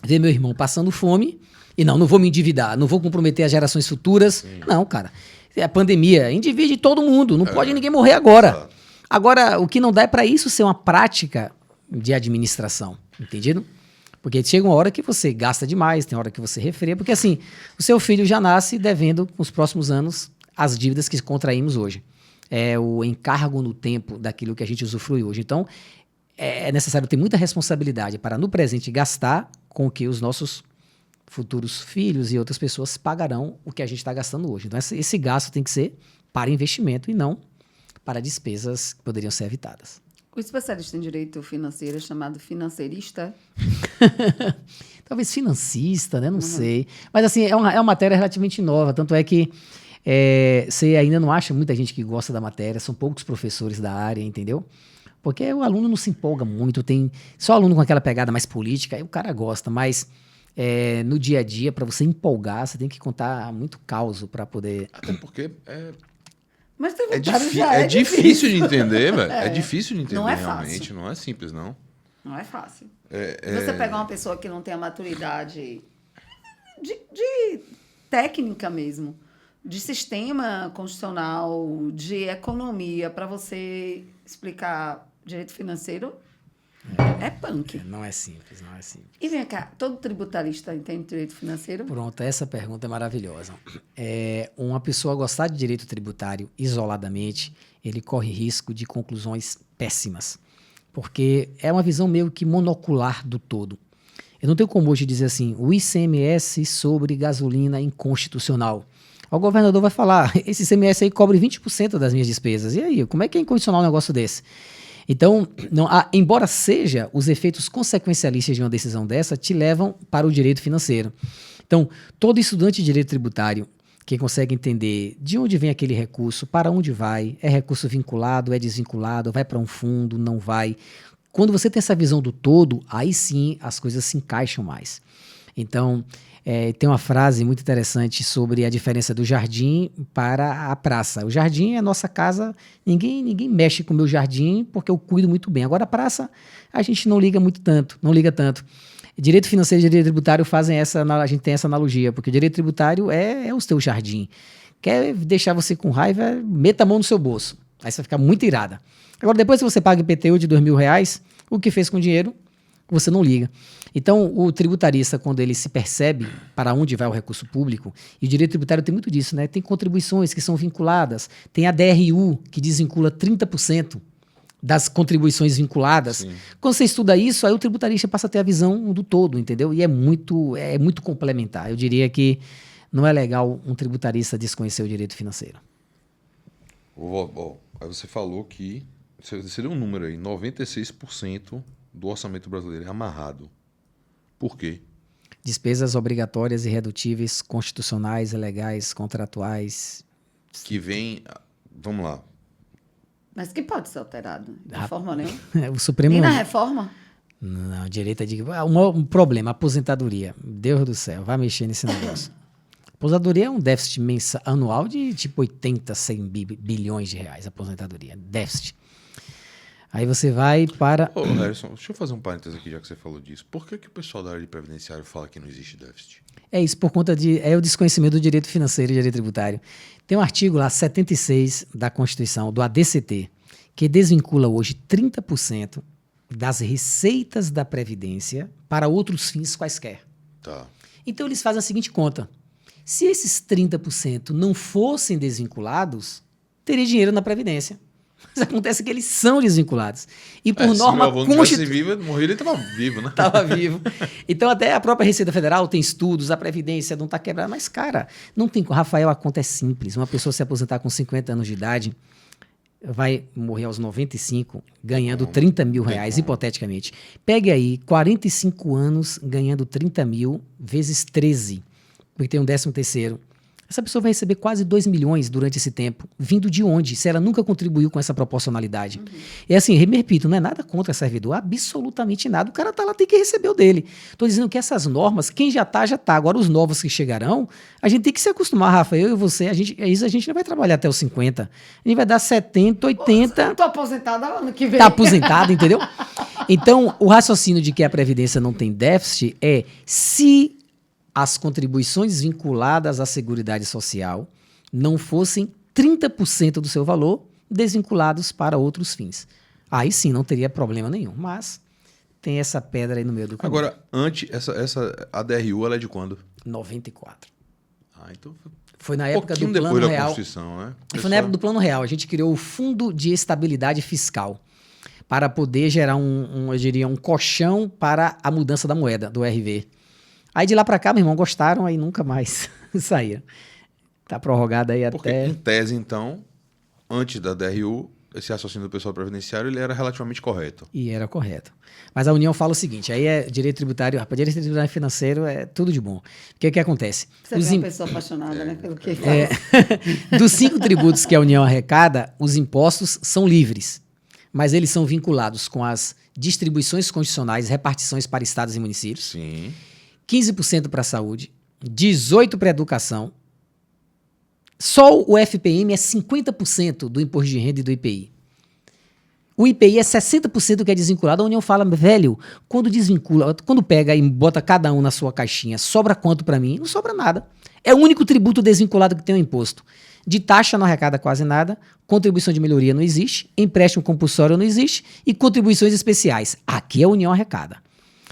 ver meu irmão passando fome e não vou me endividar, não vou comprometer as gerações futuras. Sim. Não, cara. É a pandemia, endivide todo mundo, não pode ninguém morrer agora. Agora, o que não dá é para isso ser uma prática de administração. Entendido? Porque chega uma hora que você gasta demais, tem hora que você refreia, porque assim, o seu filho já nasce devendo nos próximos anos as dívidas que contraímos hoje. É o encargo no tempo daquilo que a gente usufrui hoje. Então, é necessário ter muita responsabilidade para no presente gastar com o que os nossos futuros filhos e outras pessoas pagarão o que a gente está gastando hoje. Então, esse gasto tem que ser para investimento e não para despesas que poderiam ser evitadas. O especialista em direito financeiro é chamado financeirista? Talvez financista, né? Não sei. Mas, assim, é uma matéria relativamente nova. Tanto é que você ainda não acha muita gente que gosta da matéria. São poucos professores da área, entendeu? Porque o aluno não se empolga muito. Tem só aluno com aquela pegada mais política, aí o cara gosta. Mas no dia a dia, para você empolgar, você tem que contar muito causo para poder... Até porque... Mas é difícil de entender, velho. É difícil de entender, não é realmente. Fácil. Não é simples, não. Não é fácil. Você pegar uma pessoa que não tem a maturidade de técnica mesmo, de sistema constitucional, de economia, para você explicar direito financeiro, é punk. Não é simples, não é simples. E vem cá, todo tributarista entende direito financeiro? Pronto, essa pergunta é maravilhosa. Uma pessoa gostar de direito tributário isoladamente, ele corre risco de conclusões péssimas, porque é uma visão meio que monocular do todo. Eu não tenho como hoje dizer assim, o ICMS sobre gasolina inconstitucional. O governador vai falar, esse ICMS aí cobre 20% das minhas despesas. E aí, como é que é incondicional um negócio desse? Então, embora seja, os efeitos consequencialistas de uma decisão dessa te levam para o direito financeiro. Então, todo estudante de direito tributário que consegue entender de onde vem aquele recurso, para onde vai, é recurso vinculado, é desvinculado, vai para um fundo, não vai. Quando você tem essa visão do todo, aí sim as coisas se encaixam mais. Então, tem uma frase muito interessante sobre a diferença do jardim para a praça. O jardim é a nossa casa, ninguém mexe com o meu jardim porque eu cuido muito bem. Agora, a praça, a gente não liga tanto. Direito financeiro e direito tributário a gente tem essa analogia, porque o direito tributário é o seu jardim. Quer deixar você com raiva, meta a mão no seu bolso. Aí você vai ficar muito irada. Agora, depois que você paga IPTU de R$2.000, o que fez com o dinheiro, você não liga. Então, o tributarista, quando ele se percebe para onde vai o recurso público, e o direito tributário tem muito disso, né? Tem contribuições que são vinculadas, tem a DRU, que desvincula 30% das contribuições vinculadas. Sim. Quando você estuda isso, aí o tributarista passa a ter a visão do todo, entendeu? E é muito complementar. Eu diria que não é legal um tributarista desconhecer o direito financeiro. Aí você falou que, você deu um número aí, 96% do orçamento brasileiro é amarrado. Por quê? Despesas obrigatórias, irredutíveis, constitucionais, legais, contratuais. Que vem, vamos lá. Mas que pode ser alterado, de forma nenhuma. O Supremo... Nem na reforma? Não, direito de... Um problema, aposentadoria. Deus do céu, vai mexer nesse negócio. Aposentadoria é um déficit anual de tipo 80, 100 bilhões de reais, aposentadoria, déficit. Aí você vai para... Ô, Harrison, deixa eu fazer um parênteses aqui, já que você falou disso. Por que o pessoal da área de previdenciário fala que não existe déficit? É isso, por conta o desconhecimento do direito financeiro e direito tributário. Tem um artigo lá, 76 da Constituição, do ADCT, que desvincula hoje 30% das receitas da Previdência para outros fins quaisquer. Tá. Então eles fazem a seguinte conta. Se esses 30% não fossem desvinculados, teria dinheiro na Previdência. Mas acontece que eles são desvinculados. E por norma... Se meu avô não tivesse vivo, morrer, ele estava vivo, né? Estava vivo. Então, até a própria Receita Federal tem estudos, a Previdência não está quebrada. Mas, cara, não tem... Rafael, a conta é simples. Uma pessoa se aposentar com 50 anos de idade vai morrer aos 95 ganhando R$30.000, hipoteticamente. Pegue aí 45 anos ganhando 30 mil vezes 13, porque tem um 13º. Essa pessoa vai receber quase 2 milhões durante esse tempo. Vindo de onde? Se ela nunca contribuiu com essa proporcionalidade. E assim, me repito, não é nada contra servidor, absolutamente nada. O cara tá lá, tem que receber o dele. Estou dizendo que essas normas, quem já tá, já tá. Agora, os novos que chegarão, a gente tem que se acostumar, Rafa, eu e você, a gente não vai trabalhar até os 50. A gente vai dar 70, 80... Eu tô aposentada ano que vem. Tá aposentada, entendeu? Então, o raciocínio de que a Previdência não tem déficit é se as contribuições vinculadas à Seguridade Social não fossem 30% do seu valor desvinculados para outros fins. Aí sim, não teria problema nenhum, mas tem essa pedra aí no meio do caminho. Agora, essa ADRU, ela é de quando? 94. Então... Foi na época do Plano depois Real. Da Constituição, né? Foi na época do Plano Real. A gente criou o Fundo de Estabilidade Fiscal para poder gerar eu diria, um colchão para a mudança da moeda, do RV. Aí de lá para cá, meu irmão, gostaram, aí nunca mais saía. Tá prorrogado aí porque, até... em tese, então, antes da DRU, esse raciocínio do pessoal previdenciário, ele era relativamente correto. E era correto. Mas a União fala o seguinte, aí é direito tributário, rapaz, direito tributário financeiro é tudo de bom. Porque o que acontece? Você é uma pessoa apaixonada, né, pelo que faz. Dos 5 tributos que a União arrecada, os impostos são livres, mas eles são vinculados com as distribuições constitucionais, repartições para estados e municípios. Sim. 15% para a saúde, 18% para a educação. Só o FPM é 50% do imposto de renda e do IPI. O IPI é 60% que é desvinculado. A União fala, velho, quando desvincula, quando pega e bota cada um na sua caixinha, sobra quanto para mim? Não sobra nada. É o único tributo desvinculado que tem o imposto. De taxa não arrecada quase nada, contribuição de melhoria não existe, empréstimo compulsório não existe e contribuições especiais. Aqui a União arrecada.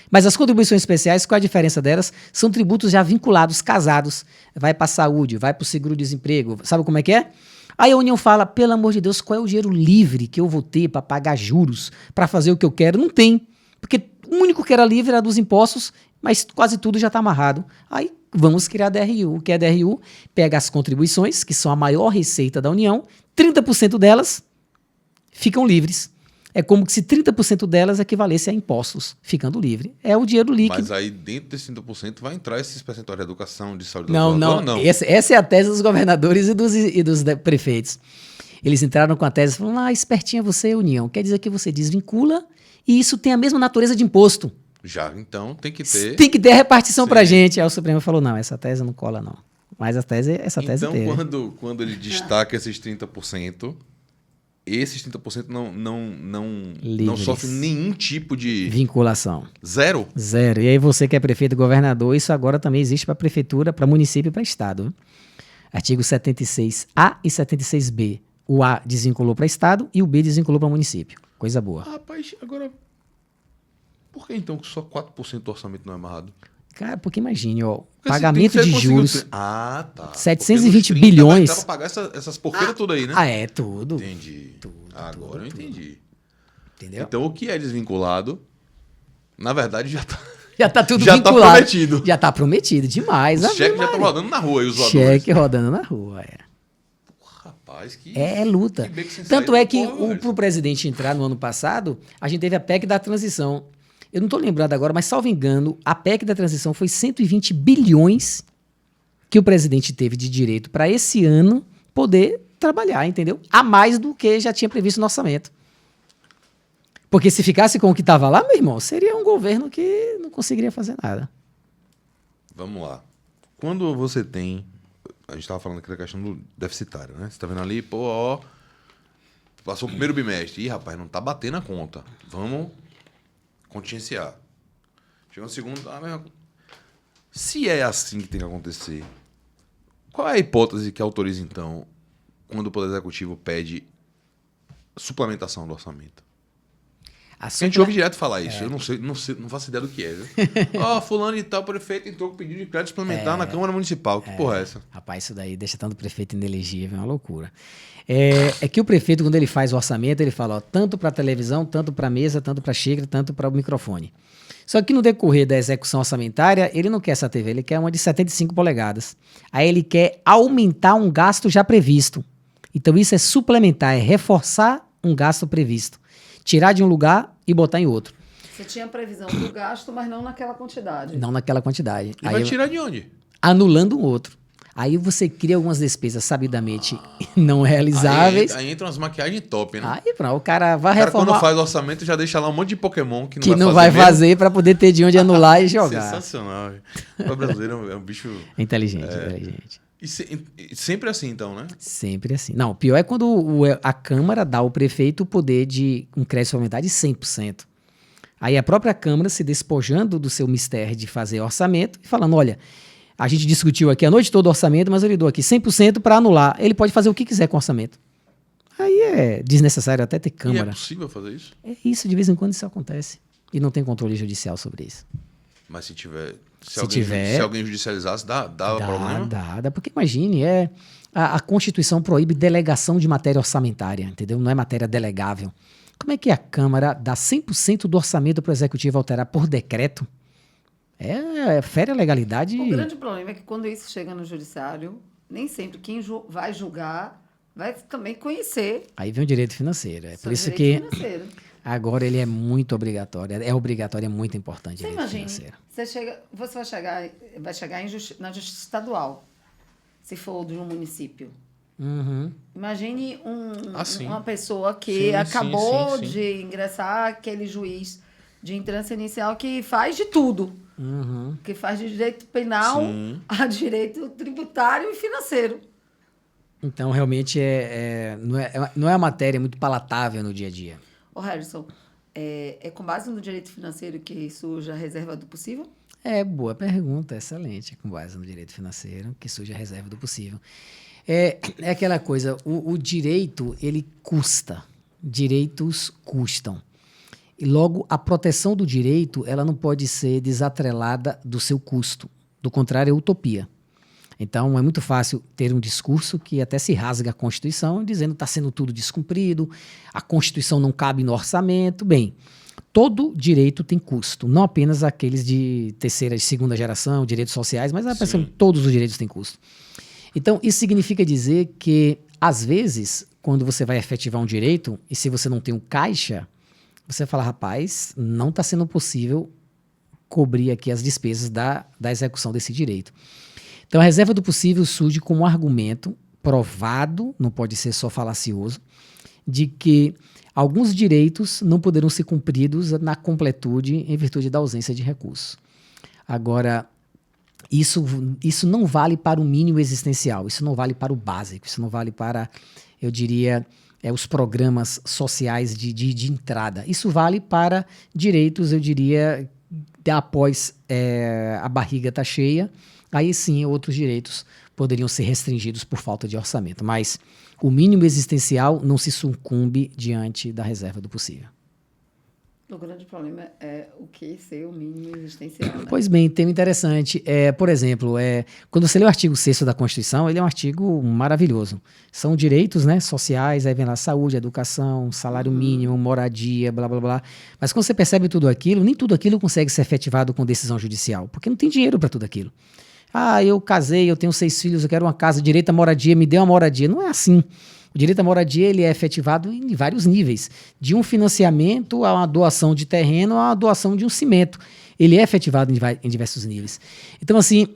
Mas as contribuições especiais, qual a diferença delas? São tributos já vinculados, casados. Vai para a saúde, vai para o seguro-desemprego. Sabe como é que é? Aí a União fala, pelo amor de Deus, qual é o dinheiro livre que eu vou ter para pagar juros, para fazer o que eu quero? Não tem. Porque o único que era livre era dos impostos, mas quase tudo já está amarrado. Aí vamos criar a DRU. O que é a DRU? Pega as contribuições, que são a maior receita da União, 30% delas ficam livres. É como se 30% delas equivalesse a impostos, ficando livre. É o dinheiro líquido. Mas aí dentro desse 30% vai entrar esses percentuais de educação, de saúde... Não. Essa é a tese dos governadores e dos prefeitos. Eles entraram com a tese e falaram, espertinha você, União. Quer dizer que você desvincula e isso tem a mesma natureza de imposto. Já, então tem que ter. Tem que ter a repartição Sim. pra gente. Aí o Supremo falou, não, essa tese não cola, não. Mas essa tese Então, tem. quando ele destaca esses 30%, esses 30% não sofrem nenhum tipo de... Vinculação. Zero? Zero. E aí você que é prefeito e governador, isso agora também existe para prefeitura, para município e para estado. Viu? Artigo 76A e 76B. O A desvinculou para estado e o B desvinculou para município. Coisa boa. Rapaz, agora... Por que então só 4% do orçamento não é amarrado? Cara, porque imagine, ó, Porque pagamento de juros, Ah, tá. 720 bilhões. Dá pra pagar essas porqueiras tudo aí, né? Ah, é, tudo. Entendi. Agora eu entendi. Entendeu? Então o que é desvinculado, na verdade Já tá tudo já vinculado. tá prometido. Já tá prometido demais. Os cheques já estão rodando na rua e os voadores. Cheque rodando na rua, é. Rapaz, que... É luta. que beco sem Tanto saída, é que porra, pro presidente entrar no ano passado, a gente teve a PEC da transição. Eu não estou lembrado agora, mas salvo engano, a PEC da transição foi 120 bilhões que o presidente teve de direito para esse ano poder trabalhar, entendeu? A mais do que já tinha previsto no orçamento. Porque se ficasse com o que estava lá, meu irmão, seria um governo que não conseguiria fazer nada. Vamos lá. Quando você tem... A gente estava falando aqui da questão do deficitário, né? Você está vendo ali, pô, ó... Passou o primeiro bimestre. Ih, rapaz, não tá batendo a conta. Vamos contingenciar. Chegou no segundo... Se é assim que tem que acontecer, qual é a hipótese que autoriza, então, quando o Poder Executivo pede suplementação do orçamento? A gente ouve direto falar isso. Eu não faço ideia do que é. Ó, fulano e tal, prefeito entrou com pedido de crédito suplementar na Câmara Municipal. Que porra é essa? Rapaz, isso daí deixa tanto prefeito inelegível, é uma loucura. É que o prefeito, quando ele faz o orçamento, ele fala, ó, tanto para televisão, tanto para mesa, tanto para xícara, tanto para o microfone. Só que no decorrer da execução orçamentária, ele não quer essa TV, ele quer uma de 75 polegadas. Aí ele quer aumentar um gasto já previsto. Então isso é suplementar, é reforçar um gasto previsto. Tirar de um lugar e botar em outro. Você tinha previsão do gasto, mas não naquela quantidade. Não naquela quantidade. E vai tirar de onde? Anulando um outro. Aí você cria algumas despesas sabidamente não realizáveis. Aí entram as maquiagens top, né? Aí pronto, o cara vai O cara reformar. quando faz o orçamento já deixa lá um monte de Pokémon que não vai fazer para poder ter de onde anular e jogar. Sensacional. O brasileiro é um bicho... Inteligente, inteligente. E sempre assim, então, né? Sempre assim. Não, o pior é quando a Câmara dá ao prefeito o poder de um crédito suplementar de 100%. Aí a própria Câmara se despojando do seu mistério de fazer orçamento e falando, olha, a gente discutiu aqui a noite toda o orçamento, mas eu lhe dou aqui 100% para anular. Ele pode fazer o que quiser com o orçamento. Aí é desnecessário até ter Câmara. E é possível fazer isso? É isso, de vez em quando isso acontece. E não tem controle judicial sobre isso. Mas se tiver... Se alguém judicializasse, dá problema? Dá, porque imagine, a Constituição proíbe delegação de matéria orçamentária, entendeu? Não é matéria delegável. Como é que a Câmara dá 100% do orçamento para o Executivo alterar por decreto? Fere a legalidade. O grande problema é que quando isso chega no Judiciário, nem sempre quem vai julgar vai também conhecer. Aí vem o direito financeiro. É por isso que agora ele é muito obrigatório. É obrigatório, é muito importante. Você imagina, você vai chegar na Justiça Estadual, se for de um município. Uhum. Imagine uma pessoa que acabou de ingressar, aquele juiz de entrância inicial que faz de tudo. Uhum. Que faz de direito penal a direito tributário e financeiro. Então, realmente, não é uma matéria muito palatável no dia a dia. Ô, Harrison, é com base no direito financeiro que surge a reserva do possível? Boa pergunta, excelente. É com base no direito financeiro que surge a reserva do possível. É aquela coisa, o direito, ele custa. Direitos custam. E logo, a proteção do direito, ela não pode ser desatrelada do seu custo. Do contrário, é utopia. Então, é muito fácil ter um discurso que até se rasga a Constituição, dizendo que está sendo tudo descumprido, a Constituição não cabe no orçamento. Bem, todo direito tem custo, não apenas aqueles de terceira e segunda geração, direitos sociais, mas todos os direitos têm custo. Então, isso significa dizer que, às vezes, quando você vai efetivar um direito, e se você não tem um caixa, você fala, rapaz, não está sendo possível cobrir aqui as despesas da execução desse direito. Então, a reserva do possível surge como um argumento provado, não pode ser só falacioso, de que alguns direitos não poderão ser cumpridos na completude em virtude da ausência de recursos. Agora, isso não vale para o mínimo existencial, isso não vale para o básico, isso não vale para, eu diria, os programas sociais de entrada. Isso vale para direitos, eu diria, após a barriga estar cheia, aí sim outros direitos poderiam ser restringidos por falta de orçamento. Mas o mínimo existencial não se sucumbe diante da reserva do possível. O grande problema é o que ser o mínimo existencial. Né? Pois bem, tema interessante. Por exemplo, quando você lê o artigo 6º da Constituição, ele é um artigo maravilhoso. São direitos, né, sociais, aí vem lá saúde, educação, salário mínimo, moradia, blá, blá, blá. Mas quando você percebe tudo aquilo, nem tudo aquilo consegue ser efetivado com decisão judicial, porque não tem dinheiro para tudo aquilo. Eu casei, eu tenho 6 filhos, eu quero uma casa, direito à moradia, me dê uma moradia. Não é assim. O direito à moradia ele é efetivado em vários níveis, de um financiamento a uma doação de terreno a uma doação de um cimento. Ele é efetivado em diversos níveis. Então, assim,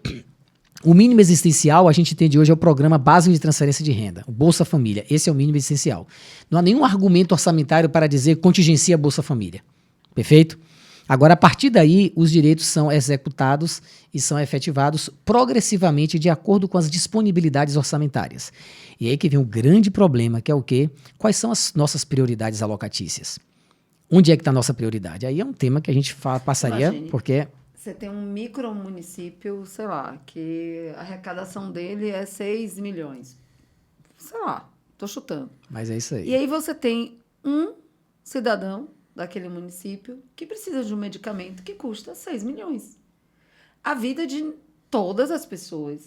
o mínimo existencial a gente entende hoje é o Programa Básico de Transferência de Renda, o Bolsa Família. Esse é o mínimo existencial. Não há nenhum argumento orçamentário para dizer contingencia a Bolsa Família. Perfeito? Agora, a partir daí, os direitos são executados e são efetivados progressivamente de acordo com as disponibilidades orçamentárias. E aí que vem um grande problema, que é o quê? Quais são as nossas prioridades alocatícias? Onde é que está a nossa prioridade? Aí é um tema que a gente passaria, Imagine, porque... Você tem um micromunicípio, sei lá, que a arrecadação dele é 6 milhões. Sei lá, tô chutando. Mas é isso aí. E aí você tem um cidadão daquele município que precisa de um medicamento que custa 6 milhões. A vida de todas as pessoas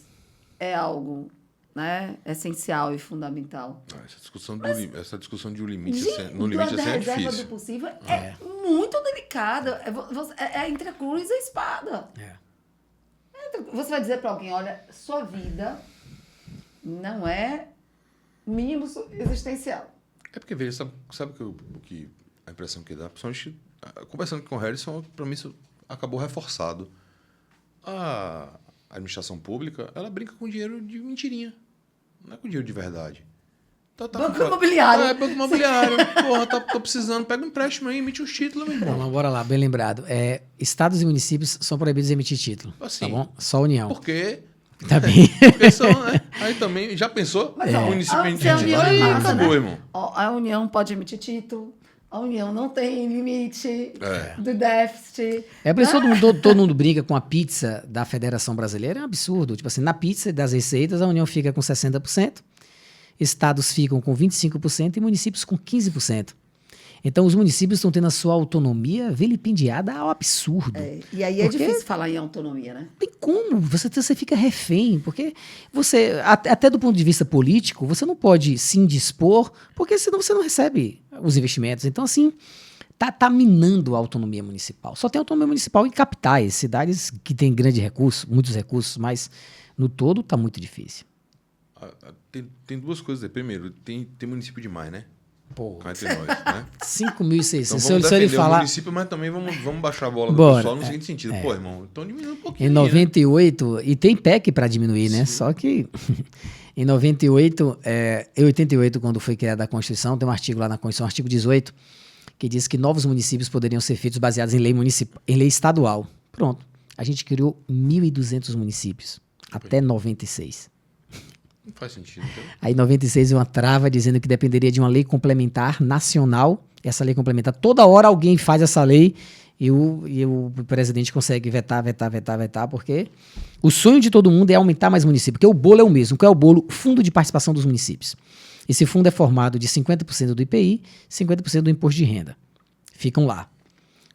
é algo, né, essencial e fundamental. Essa discussão de um limite, No limite assim, é difícil. A reserva do possível é muito delicada. É entre a cruz e a espada. Você vai dizer para alguém, olha, sua vida não é mínimo existencial. É porque, veja, sabe o que a impressão que dá? Principalmente, conversando com o Harrison, para mim isso acabou reforçado. A administração pública, ela brinca com dinheiro de mentirinha. Não é com dinheiro de verdade. Banco imobiliário. Banco imobiliário. Porra, tô precisando. Pega um empréstimo aí, emite os títulos, meu irmão. Então, bora lá, bem lembrado. Estados e municípios são proibidos de emitir título. Assim, tá bom? Só a União. Por quê? Tá bem. Porque são, né? Aí também, já pensou? Mas, O município emitir título. União Aí massa, acabou, né? irmão. A União pode emitir título. A União não tem limite do déficit. Por isso todo mundo briga com a pizza da Federação Brasileira. É um absurdo. Tipo assim, na pizza das receitas, a União fica com 60%, estados ficam com 25% e municípios com 15%. Então, os municípios estão tendo a sua autonomia vilipendiada ao absurdo. E aí é difícil falar em autonomia, né? Tem como? Você fica refém, porque você, até do ponto de vista político, você não pode se indispor, porque senão você não recebe os investimentos. Então, assim, tá minando a autonomia municipal. Só tem autonomia municipal em capitais, cidades que têm grande recurso, muitos recursos, mas no todo tá muito difícil. Tem duas coisas aí. Primeiro, tem município demais, né? Pô, Cá entre nós, né? 5.600. Então Se vamos ele defender falar... o município, mas também vamos baixar a bola do Bora, pessoal no seguinte sentido. Pô, irmão, estão diminuindo um pouquinho. Em 98, e tem PEC para diminuir, né? Sim. Só que em 98, em 88, quando foi criada a Constituição, tem um artigo lá na Constituição, artigo 18, que diz que novos municípios poderiam ser feitos baseados em lei estadual. Pronto. A gente criou 1.200 municípios até 96. Não faz sentido. Então. Aí em 96 veio uma trava dizendo que dependeria de uma lei complementar nacional. Essa lei complementar, toda hora alguém faz essa lei e o presidente consegue vetar, porque o sonho de todo mundo é aumentar mais municípios, porque o bolo é o mesmo. Qual é o bolo? Fundo de participação dos municípios. Esse fundo é formado de 50% do IPI, 50% do imposto de renda. Ficam lá.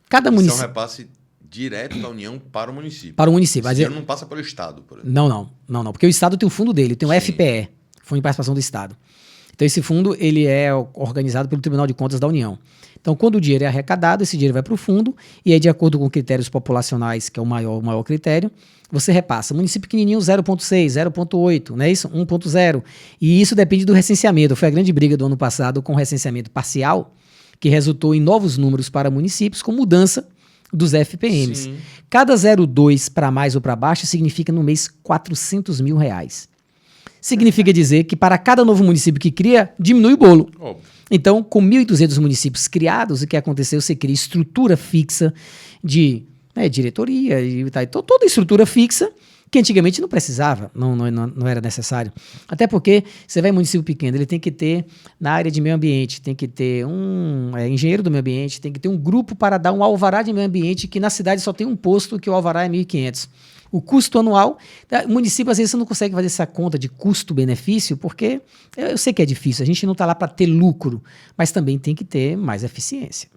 Cada município... Isso é um repasse direto da União para o município. Para o município. Esse dinheiro não passa pelo Estado, por exemplo. Não. Porque o Estado tem um fundo dele, tem o Sim. FPE, Fundo de Participação do Estado. Então, esse fundo ele é organizado pelo Tribunal de Contas da União. Então, quando o dinheiro é arrecadado, esse dinheiro vai para o fundo, e aí, de acordo com critérios populacionais, que é o maior critério, você repassa. Município pequenininho, 0,6, 0,8, não é isso? 1,0. E isso depende do recenseamento. Foi a grande briga do ano passado com o recenseamento parcial, que resultou em novos números para municípios, com mudança dos FPMs. Sim. Cada 0,2 para mais ou para baixo significa no mês R$400 mil. Significa dizer que para cada novo município que cria, diminui o bolo. Óbvio. Então, com 1.200 municípios criados, o que aconteceu? Você cria estrutura fixa de diretoria, e tal. Então, toda estrutura fixa que antigamente não precisava, não era necessário. Até porque você vai em município pequeno, ele tem que ter, na área de meio ambiente, tem que ter um engenheiro do meio ambiente, tem que ter um grupo para dar um alvará de meio ambiente, que na cidade só tem um posto que o alvará é 1.500. O custo anual, o município às vezes você não consegue fazer essa conta de custo-benefício, porque eu sei que é difícil, a gente não está lá para ter lucro, mas também tem que ter mais eficiência.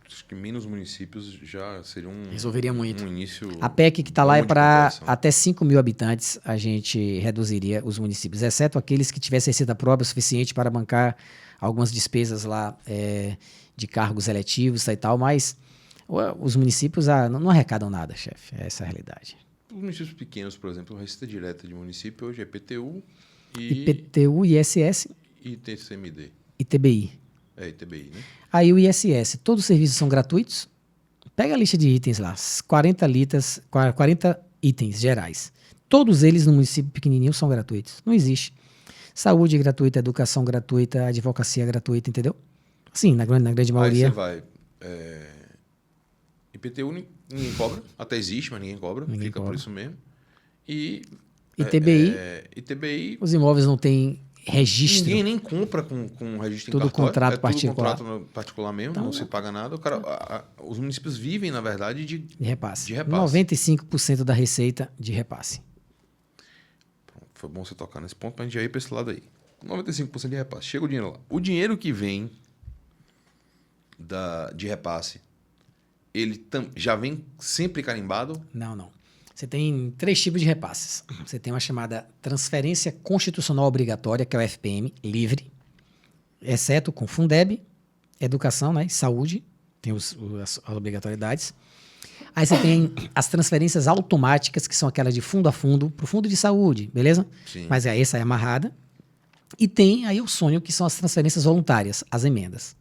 Acho que menos municípios já seria resolveria muito. Um início. A PEC que está lá é para até 5 mil habitantes, a gente reduziria os municípios, exceto aqueles que tivessem receita própria suficiente para bancar algumas despesas lá de cargos eletivos e tal, mas os municípios não arrecadam nada, chefe. Essa é a realidade. Os municípios pequenos, por exemplo, a receita direta de município hoje é IPTU IPTU, ISS e TCMD. ITBI. ITBI, né? Aí o ISS, todos os serviços são gratuitos. Pega a lista de itens lá, 40 itens gerais. Todos eles no município pequenininho são gratuitos. Não existe. Saúde gratuita, educação gratuita, advocacia gratuita, entendeu? Sim, na grande maioria. Aí você vai... IPTU ninguém cobra, até existe, mas ninguém cobra. Fica por isso mesmo. E... ITBI... Os imóveis não têm registro. Ninguém nem compra com registro tudo em cartório. Contrato particular. Tudo contrato particular mesmo, então, não se paga nada. Os municípios vivem, na verdade, de repasse. 95% da receita de repasse. Foi bom você tocar nesse ponto, para a gente já ir para esse lado aí. 95% de repasse. Chega o dinheiro lá. O dinheiro que vem de repasse, ele já vem sempre carimbado? Não. Você tem 3 tipos de repasses. Você tem uma chamada transferência constitucional obrigatória, que é o FPM, livre, exceto com Fundeb, educação, né, saúde, tem as obrigatoriedades. Aí você tem as transferências automáticas, que são aquelas de fundo a fundo, para o fundo de saúde, beleza? Sim. Mas essa é amarrada. E tem aí o sonho, que são as transferências voluntárias, as emendas.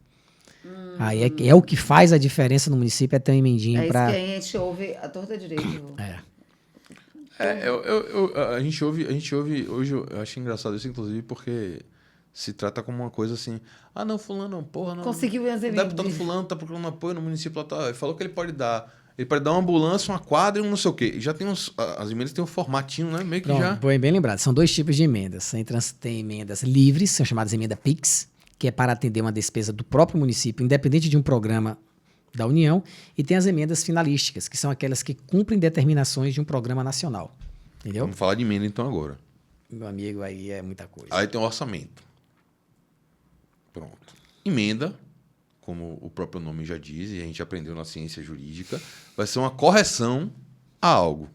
Aí é o que faz a diferença no município, é ter uma emendinha para... É isso que a gente ouve a torta direito. A gente ouve hoje, eu acho engraçado isso, inclusive, porque se trata como uma coisa assim, não, fulano, porra, não... Conseguiu as emendas. O deputado fulano tá procurando apoio no município, ele falou que ele pode dar uma ambulância, uma quadra e um não sei o quê. E já tem as emendas têm um formatinho, né? Meio que Pronto, já... Bem lembrado, são 2 tipos de emendas. Tem emendas livres, são chamadas emenda PIX, que é para atender uma despesa do próprio município, independente de um programa da União, e tem as emendas finalísticas, que são aquelas que cumprem determinações de um programa nacional. Entendeu? Vamos falar de emenda então agora. Meu amigo, aí é muita coisa. Aí tem o orçamento. Pronto. Emenda, como o próprio nome já diz, e a gente aprendeu na ciência jurídica, vai ser uma correção a algo.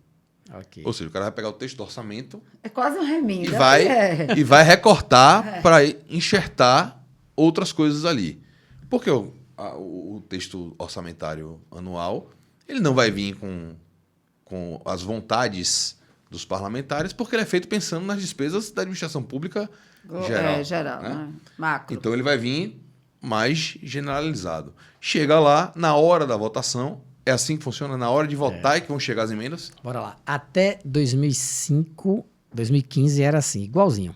Okay. Ou seja, o cara vai pegar o texto do orçamento... É quase um remendo. E vai recortar para enxertar outras coisas ali. Porque o texto orçamentário anual, ele não vai vir com as vontades dos parlamentares, porque ele é feito pensando nas despesas da administração pública geral. Né? Macro. Então ele vai vir mais generalizado. Chega lá, na hora da votação, é assim que funciona? Na hora de votar é que vão chegar as emendas? Bora lá. Até 2015 era assim, igualzinho.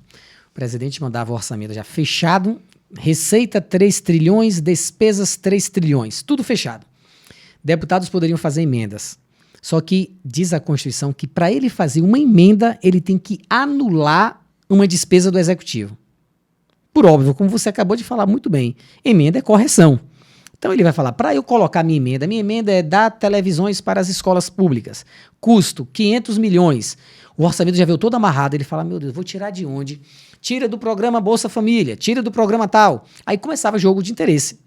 O presidente mandava o orçamento já fechado, receita 3 trilhões, despesas 3 trilhões, tudo fechado. Deputados poderiam fazer emendas. Só que diz a Constituição que para ele fazer uma emenda, ele tem que anular uma despesa do Executivo. Por óbvio, como você acabou de falar muito bem, emenda é correção. Então ele vai falar, para eu colocar minha emenda é dar televisões para as escolas públicas. Custo, 500 milhões. O orçamento já veio todo amarrado, ele fala, meu Deus, vou tirar de onde? Tira do programa Bolsa Família, tira do programa tal. Aí começava jogo de interesse.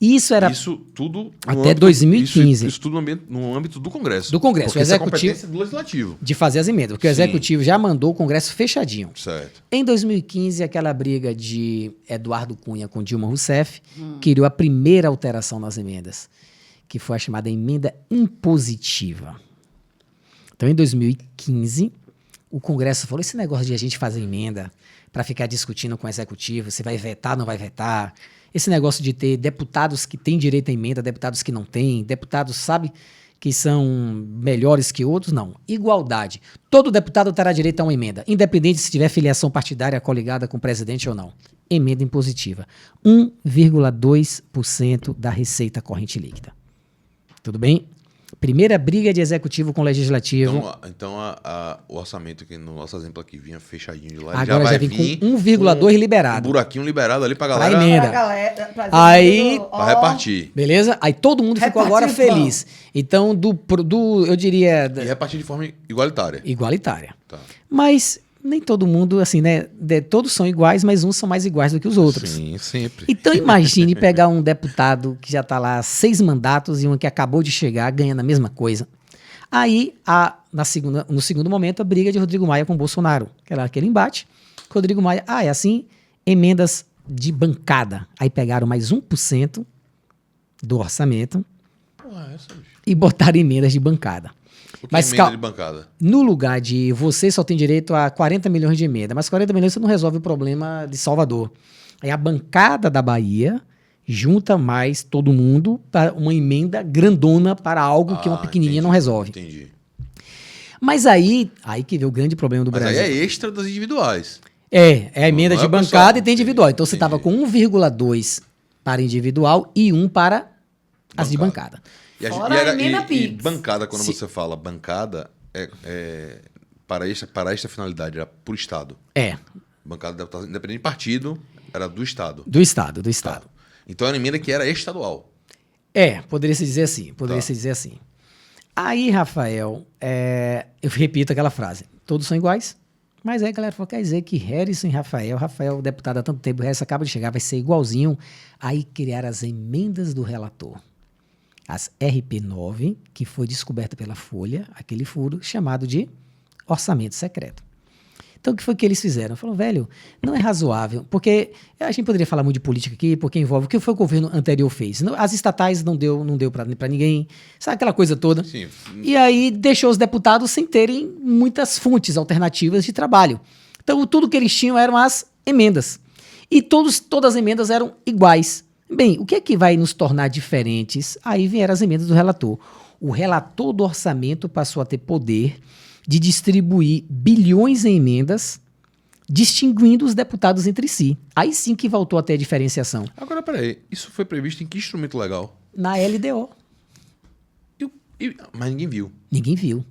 Isso tudo até 2015. Isso tudo no âmbito do Congresso. Do Congresso. Porque o Executivo, essa é competência do Legislativo. De fazer as emendas. Porque o Executivo já mandou o Congresso fechadinho. Certo. Em 2015, aquela briga de Eduardo Cunha com Dilma Rousseff criou a primeira alteração nas emendas, que foi a chamada emenda impositiva. Então, em 2015, o Congresso falou, esse negócio de a gente fazer emenda para ficar discutindo com o Executivo, se vai vetar, não vai vetar... Esse negócio de ter deputados que têm direito à emenda, deputados que não têm, deputados, sabe, que são melhores que outros, não. Igualdade. Todo deputado terá direito a uma emenda, independente se tiver filiação partidária coligada com o presidente ou não. Emenda impositiva. 1,2% da receita corrente líquida. Tudo bem? Primeira briga de executivo com o legislativo. Então o orçamento que no nosso exemplo aqui vinha fechadinho de lá, agora já vem com 1,2 liberado. Um buraquinho liberado ali pra galera. Pra emenda. Aí, pra repartir. Beleza? Aí todo mundo ficou agora feliz. Então, eu diria... E repartir de forma igualitária. Igualitária. Tá. Mas nem todo mundo, assim, né? Todos são iguais, mas uns são mais iguais do que os outros. Sim, sempre. Então imagine pegar um deputado que já está lá 6 mandatos e um que acabou de chegar ganhando a mesma coisa. Aí, no segundo momento, a briga de Rodrigo Maia com Bolsonaro. Que era aquele embate. Rodrigo Maia, é assim, emendas de bancada. Aí pegaram mais 1% do orçamento e botaram emendas de bancada. O que é emenda de bancada? No lugar de você só tem direito a 40 milhões de emenda, mas 40 milhões você não resolve o problema de Salvador. Aí a bancada da Bahia junta mais todo mundo para uma emenda grandona para algo que uma pequenininha não resolve. Entendi. Mas aí que vê o grande problema do Brasil. Mas aí é extra das individuais. É a emenda de bancada pessoal, e tem individual. Então você estava com 1,2 para individual e 1 para as de bancada. E bancada, quando você fala bancada, para esta finalidade, era por Estado. Bancada de deputados, independente de partido, era do Estado. Do Estado. Tá. Então era uma emenda que era estadual. Poderia-se dizer assim. Aí, Rafael, eu repito aquela frase, todos são iguais, mas aí a galera falou, quer dizer que Harrison e Rafael, deputado há tanto tempo, Harrison acaba de chegar, vai ser igualzinho. Aí criaram as emendas do relator. As RP9, que foi descoberta pela Folha, aquele furo chamado de orçamento secreto. Então, o que foi que eles fizeram? Falaram, velho, não é razoável, porque a gente poderia falar muito de política aqui, porque envolve o que foi o governo anterior fez. As estatais não deu para ninguém, sabe aquela coisa toda? Sim. E aí deixou os deputados sem terem muitas fontes alternativas de trabalho. Então, tudo que eles tinham eram as emendas. E todas as emendas eram iguais. Bem, o que é que vai nos tornar diferentes? Aí vieram as emendas do relator. O relator do orçamento passou a ter poder de distribuir bilhões em emendas, distinguindo os deputados entre si. Aí sim que voltou a ter a diferenciação. Agora, peraí, isso foi previsto em que instrumento legal? Na LDO. Mas ninguém viu. Ninguém viu.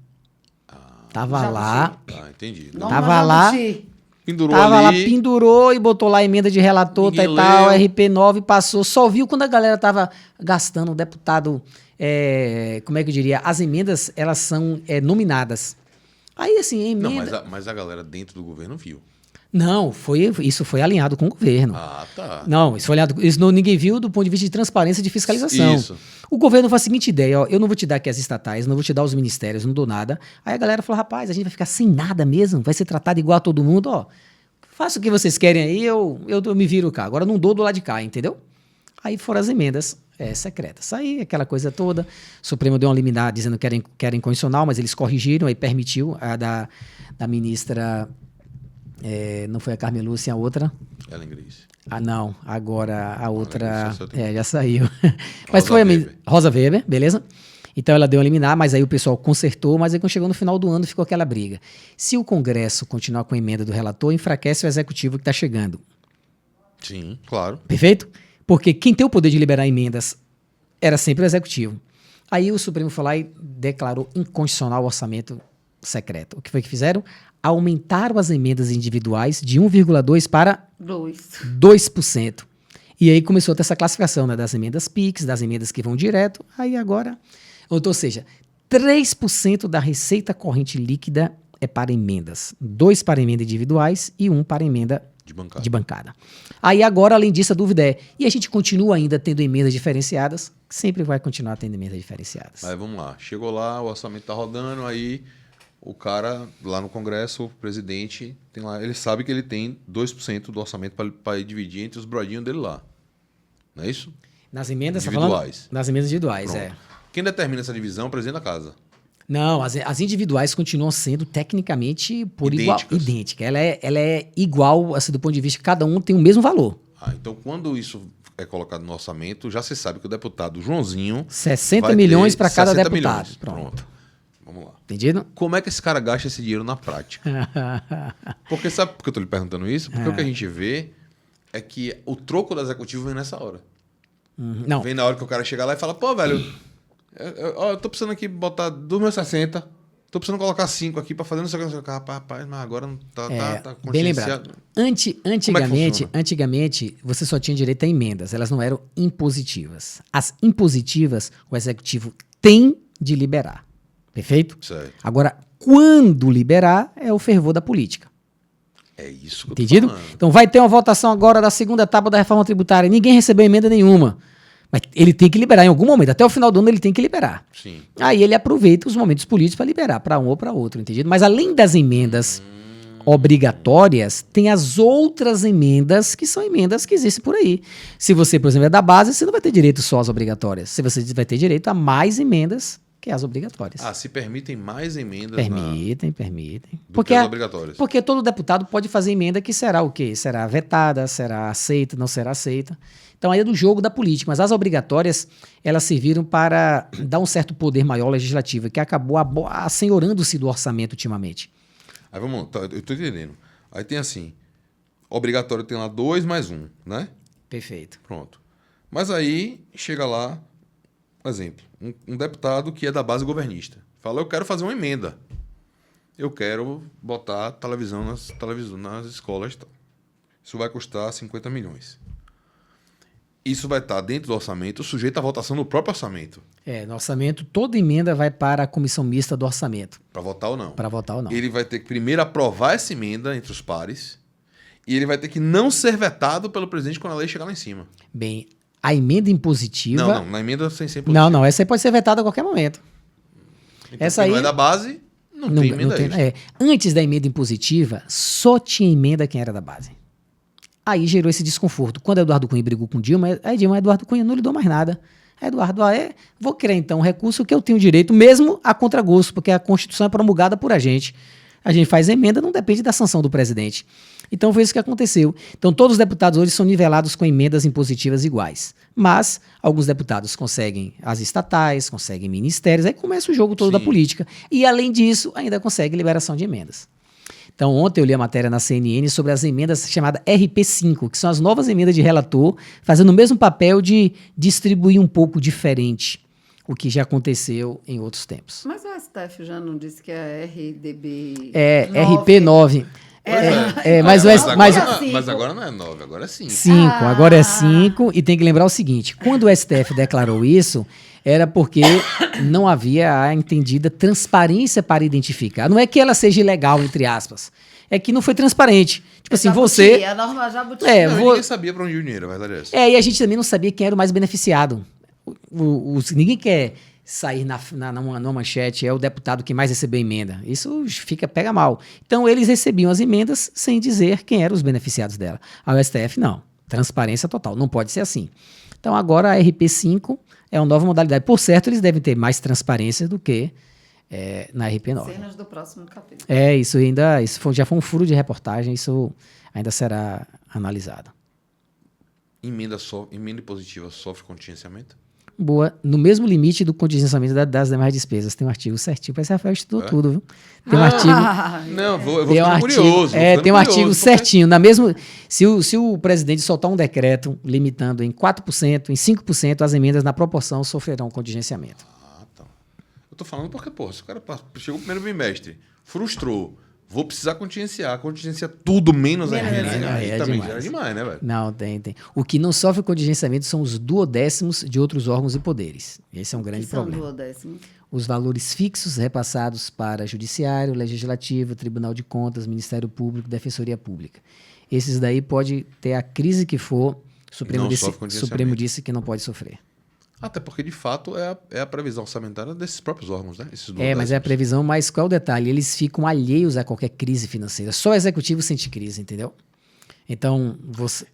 Tava lá. Entendi. Tava lá. Pendurou e botou lá a emenda de relator e tal, RP9 passou, só viu quando a galera tava gastando, o deputado, como é que eu diria, as emendas, elas são nominadas. Aí, assim, a emenda... Não, mas a galera dentro do governo viu. Não, isso foi alinhado com o governo. Tá. Não, ninguém viu do ponto de vista de transparência e de fiscalização. Isso. O governo faz a seguinte ideia, eu não vou te dar aqui as estatais, não vou te dar os ministérios, não dou nada. Aí a galera falou, rapaz, a gente vai ficar sem nada mesmo, vai ser tratado igual a todo mundo, faça o que vocês querem aí, eu me viro cá. Agora não dou do lado de cá, entendeu? Aí foram as emendas secretas. Aí aquela coisa toda, o Supremo deu uma liminar dizendo que era inconstitucional, mas eles corrigiram, aí permitiu a da ministra... não foi a Carmen Lúcia, a outra? Ellen Grace. Não. Agora a outra... já saiu. Mas foi a Rosa Weber, beleza? Então ela deu a liminar, mas aí o pessoal consertou, mas aí quando chegou no final do ano ficou aquela briga. Se o Congresso continuar com a emenda do relator, enfraquece o executivo que está chegando. Sim, claro. Perfeito? Porque quem tem o poder de liberar emendas era sempre o executivo. Aí o Supremo foi lá e declarou inconstitucional o orçamento secreto. O que foi que fizeram? Aumentaram as emendas individuais de 1,2% para 2%. E aí começou a ter essa classificação, né, das emendas PIX, das emendas que vão direto. Aí agora... Ou seja, 3% da receita corrente líquida é para emendas. 2% para emendas individuais e 1% para emenda de bancada. Aí agora, além disso, a dúvida é, e a gente continua ainda tendo emendas diferenciadas? Sempre vai continuar tendo emendas diferenciadas. Aí vamos lá. Chegou lá, o orçamento está rodando, aí o cara lá no Congresso, o presidente, tem lá, ele sabe que ele tem 2% do orçamento para dividir entre os brodinhos dele lá. Não é isso? Nas emendas, individuais. Tá falando? Nas emendas individuais, Quem determina essa divisão é o presidente da casa. Não, as individuais continuam sendo tecnicamente idênticas. Ela é igual, assim, do ponto de vista que cada um tem o mesmo valor. Então, quando isso é colocado no orçamento, já se sabe que o deputado Joãozinho... 60 milhões para cada 60 deputado. Milhões. Pronto. Vamos lá. Entendido? Como é que esse cara gasta esse dinheiro na prática? Porque sabe por que eu estou lhe perguntando isso? Porque o que a gente vê é que o troco do executivo vem nessa hora. Não. Vem na hora que o cara chega lá e fala, pô, velho, eu tô precisando aqui botar dos meus 60, tô precisando colocar 5 aqui pra fazer não sei o que. Rapaz, mas agora não tá bem lembrado. Antigamente, você só tinha direito a emendas, elas não eram impositivas. As impositivas, o executivo tem de liberar. Perfeito? Certo. Agora, quando liberar, é o fervor da política. É isso que Entendido? eu tô falando. Então vai ter uma votação agora da segunda etapa da reforma tributária. Ninguém recebeu emenda nenhuma. Mas ele tem que liberar em algum momento. Até o final do ano ele tem que liberar. Sim. Aí ele aproveita os momentos políticos para liberar para um ou para outro, entendido? Mas além das emendas obrigatórias, tem as outras emendas que são emendas que existem por aí. Se você, por exemplo, é da base, você não vai ter direito só às obrigatórias. Você vai ter direito a mais emendas que as obrigatórias. Se permitem mais emendas Permitem. do que as obrigatórias. Porque todo deputado pode fazer emenda que será o quê? Será vetada, será aceita, não será aceita. Então aí é do jogo da política. Mas as obrigatórias, elas serviram para dar um certo poder maior legislativo, que acabou assenhorando-se do orçamento ultimamente. Aí vamos, eu tô entendendo. Aí tem assim, obrigatório tem lá 2 mais 1, né? Perfeito. Pronto. Mas aí chega lá, por exemplo, um deputado que é da base governista. Fala, eu quero fazer uma emenda. Eu quero botar televisão nas escolas. Isso vai custar 50 milhões. Isso vai estar dentro do orçamento, sujeito à votação no próprio orçamento. No orçamento, toda emenda vai para a comissão mista do orçamento. Para votar ou não. Para votar ou não. Ele vai ter que primeiro aprovar essa emenda entre os pares e ele vai ter que não ser vetado pelo presidente quando a lei chegar lá em cima. Bem, a emenda impositiva... Não, na emenda sem ser impositiva. Não, essa aí pode ser vetada a qualquer momento. Então, essa aí não é da base, não tem emenda extra. Antes da emenda impositiva, só tinha emenda quem era da base. Aí gerou esse desconforto. Quando Eduardo Cunha brigou com Dilma, Eduardo Cunha não lhe deu mais nada. Eduardo, vou criar então um recurso que eu tenho direito, mesmo a contragosto, porque a Constituição é promulgada por a gente. A gente faz emenda, não depende da sanção do presidente. Então foi isso que aconteceu. Então todos os deputados hoje são nivelados com emendas impositivas iguais. Mas alguns deputados conseguem as estatais, conseguem ministérios, aí começa o jogo todo da política. E além disso, ainda consegue liberação de emendas. Então, ontem eu li a matéria na CNN sobre as emendas chamadas RP5, que são as novas emendas de relator, fazendo o mesmo papel de distribuir um pouco diferente o que já aconteceu em outros tempos. Mas o STF já não disse que é RDB... RP9. Mas agora não é 9, agora é 5. 5, agora é 5. E tem que lembrar o seguinte, quando o STF declarou isso, era porque não havia a entendida transparência para identificar. Não é que ela seja ilegal, entre aspas. É que não foi transparente. Tipo assim, você... A norma Jabuti. Ninguém sabia para onde ir o dinheiro, a verdade é essa. E a gente também não sabia quem era o mais beneficiado. Ninguém quer sair numa manchete, é o deputado que mais recebeu emenda. Isso pega mal. Então, eles recebiam as emendas sem dizer quem eram os beneficiados dela. Ao STF, não. Transparência total. Não pode ser assim. Então, agora a RP5 é uma nova modalidade. Por certo, eles devem ter mais transparência do que na RP9. Cenas do próximo capítulo. Isso já foi um furo de reportagem, isso ainda será analisado. Emenda impositiva sofre contingenciamento? Boa, no mesmo limite do contingenciamento das demais despesas. Tem um artigo certinho. Parece que Rafael estudou tudo, viu? Tem um artigo... Não, eu vou ficando curioso. Tem um artigo certinho. Se o presidente soltar um decreto limitando em 4%, em 5%, as emendas na proporção sofrerão contingenciamento. Tá. Eu tô falando porque, se o cara chegou o primeiro bimestre, frustrou, vou precisar contingenciar tudo menos a emenda. Aí também já é demais, né, velho? Não, tem. O que não sofre contingenciamento são os duodécimos de outros órgãos e poderes. Esse é um grande problema. São duodécimos? Os valores fixos repassados para Judiciário, Legislativo, Tribunal de Contas, Ministério Público, Defensoria Pública. Esses daí pode ter a crise que for, o Supremo disse que não pode sofrer. Até porque, de fato, é a previsão orçamentária desses próprios órgãos, né? Mas é a previsão, mas qual é o detalhe? Eles ficam alheios a qualquer crise financeira. Só o executivo sente crise, entendeu? Então,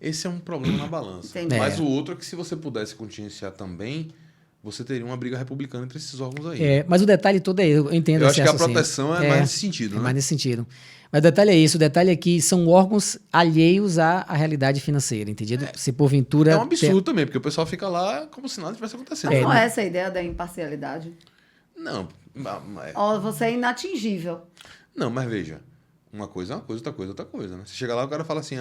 esse é um problema na balança. Mas o outro é que se você pudesse contingenciar também, você teria uma briga republicana entre esses órgãos aí. Mas o detalhe todo eu entendo. Eu acho que a proteção é mais nesse sentido, né? É mais nesse sentido. Mas o detalhe é isso, o detalhe é que são órgãos alheios à realidade financeira, entendido? Se porventura... É um absurdo também, porque o pessoal fica lá como se nada tivesse acontecendo. Mas não é essa a ideia da imparcialidade? Não. Você é inatingível. Não, mas veja, uma coisa é uma coisa, outra coisa é outra coisa, né? Você chega lá e o cara fala assim,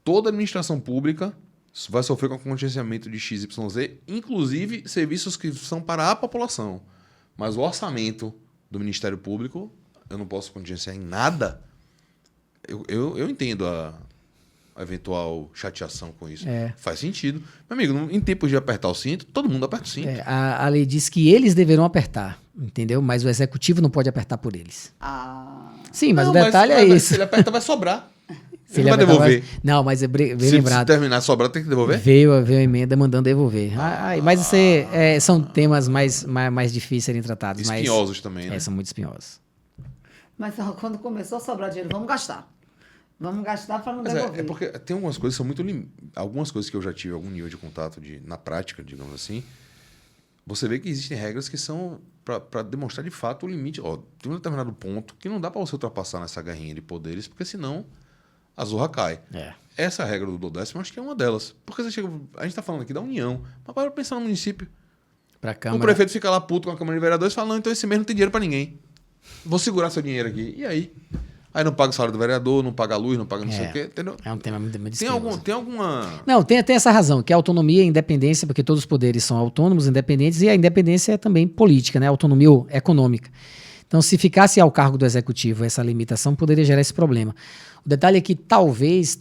toda administração pública vai sofrer com o contingenciamento de XYZ, inclusive serviços que são para a população. Mas o orçamento do Ministério Público, eu não posso contingenciar em nada. Eu entendo a eventual chateação com isso. Faz sentido. Meu amigo, em tempos de apertar o cinto, todo mundo aperta o cinto. A lei diz que eles deverão apertar, entendeu? Mas o executivo não pode apertar por eles. Sim, mas o detalhe é isso. Se ele apertar, vai sobrar. Se ele vai devolver. Não, mas veio lembrado. Se terminar sobrar, tem que devolver? Veio a emenda mandando devolver. Mas isso são temas mais difíceis de serem tratados. Espinhosos também, né? São muito espinhosos. Mas quando começou a sobrar dinheiro, vamos gastar. Vamos gastar para não devolver. É porque tem algumas coisas que são muito... Algumas coisas que eu já tive algum nível de contato na prática, digamos assim, você vê que existem regras que são para demonstrar de fato o limite. Tem um determinado ponto que não dá para você ultrapassar nessa garrinha de poderes, porque senão a zorra cai. Essa regra do 10º, acho que é uma delas. Porque a gente está falando aqui da União, mas para pensar no município. O prefeito fica lá puto com a Câmara de Vereadores e fala, não, então esse mês não tem dinheiro para ninguém. Vou segurar seu dinheiro aqui. E aí? Aí não paga o salário do vereador, não paga a luz, não paga não sei o quê, entendeu? É um tema muito tem alguma... Não, tem até essa razão, que é a autonomia e a independência, porque todos os poderes são autônomos, independentes, e a independência é também política, né? A autonomia econômica. Então, se ficasse ao cargo do executivo essa limitação, poderia gerar esse problema. O detalhe é que talvez,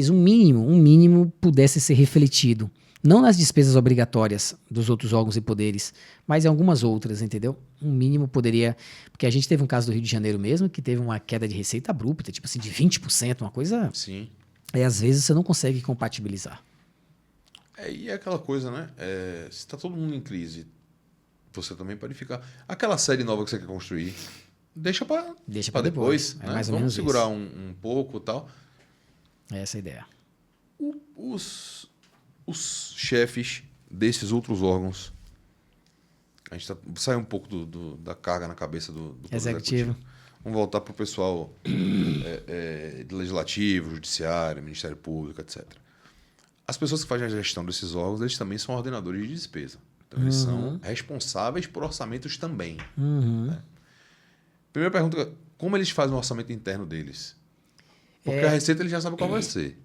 um mínimo pudesse ser refletido. Não nas despesas obrigatórias dos outros órgãos e poderes, mas em algumas outras, entendeu? Um mínimo poderia... Porque a gente teve um caso do Rio de Janeiro mesmo, que teve uma queda de receita abrupta, tipo assim, de 20%, uma coisa... Sim. Aí, às vezes, você não consegue compatibilizar. E é aquela coisa, né? Se está todo mundo em crise, você também pode ficar... Aquela série nova que você quer construir, deixa para depois. Né? Mais ou menos segurar um pouco e tal. É essa a ideia. Os chefes desses outros órgãos, a gente sai um pouco da carga na cabeça do executivo. Vamos voltar para o pessoal legislativo, judiciário, Ministério Público, etc. As pessoas que fazem a gestão desses órgãos, eles também são ordenadores de despesa. Então, eles são responsáveis por orçamentos também. Né? Primeira pergunta, como eles fazem o orçamento interno deles? Porque a receita ele já sabe qual vai ser.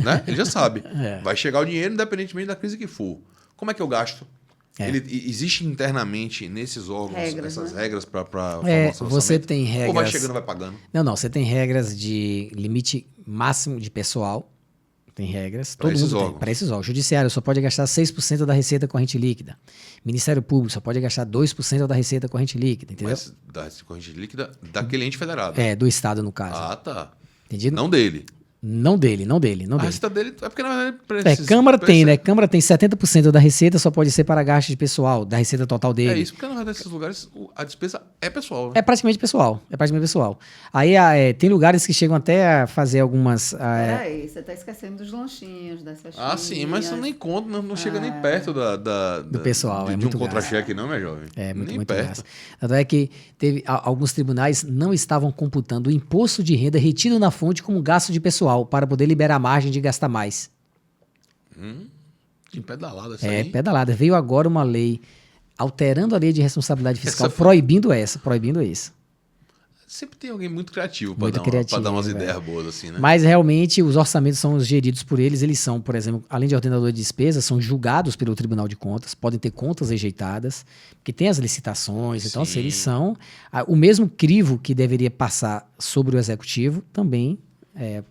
Né? Ele já sabe. Vai chegar o dinheiro independentemente da crise que for. Como é que eu gasto? Existe internamente nesses órgãos essas regras para formação do você tem regras... Ou vai chegando e vai pagando? Não. Você tem regras de limite máximo de pessoal. Tem regras. Para esses órgãos. Para esses órgãos. Judiciário só pode gastar 6% da receita corrente líquida. Ministério Público só pode gastar 2% da receita corrente líquida, entendeu? Mas da corrente líquida daquele ente federado. Do Estado, no caso. Tá. Entendido? Não dele. Não dele. A receita dele é porque, na verdade... Câmara tem, né? Câmara tem 70% da receita só pode ser para gastos de pessoal, da receita total dele. É isso, porque, na verdade, nesses lugares, a despesa é pessoal. Né? É praticamente pessoal. Aí tem lugares que chegam até a fazer algumas... Peraí, você está esquecendo dos lanchinhos, das festinhas. Sim, mas isso nem conta, não chega nem perto do pessoal. De um contra-cheque, não, minha jovem? Muito perto. Tanto é que alguns tribunais não estavam computando o imposto de renda retido na fonte como gasto de pessoal, para poder liberar a margem de gastar mais. Que pedalada essa aí. Pedalada. Veio agora uma lei alterando a lei de responsabilidade fiscal, proibindo isso. Sempre tem alguém muito criativo para dar umas ideias boas assim, né? Mas realmente os orçamentos são geridos por eles. Eles são, por exemplo, além de ordenador de despesas, são julgados pelo Tribunal de Contas, podem ter contas rejeitadas, porque tem as licitações. Então, se eles são... O mesmo crivo que deveria passar sobre o executivo, também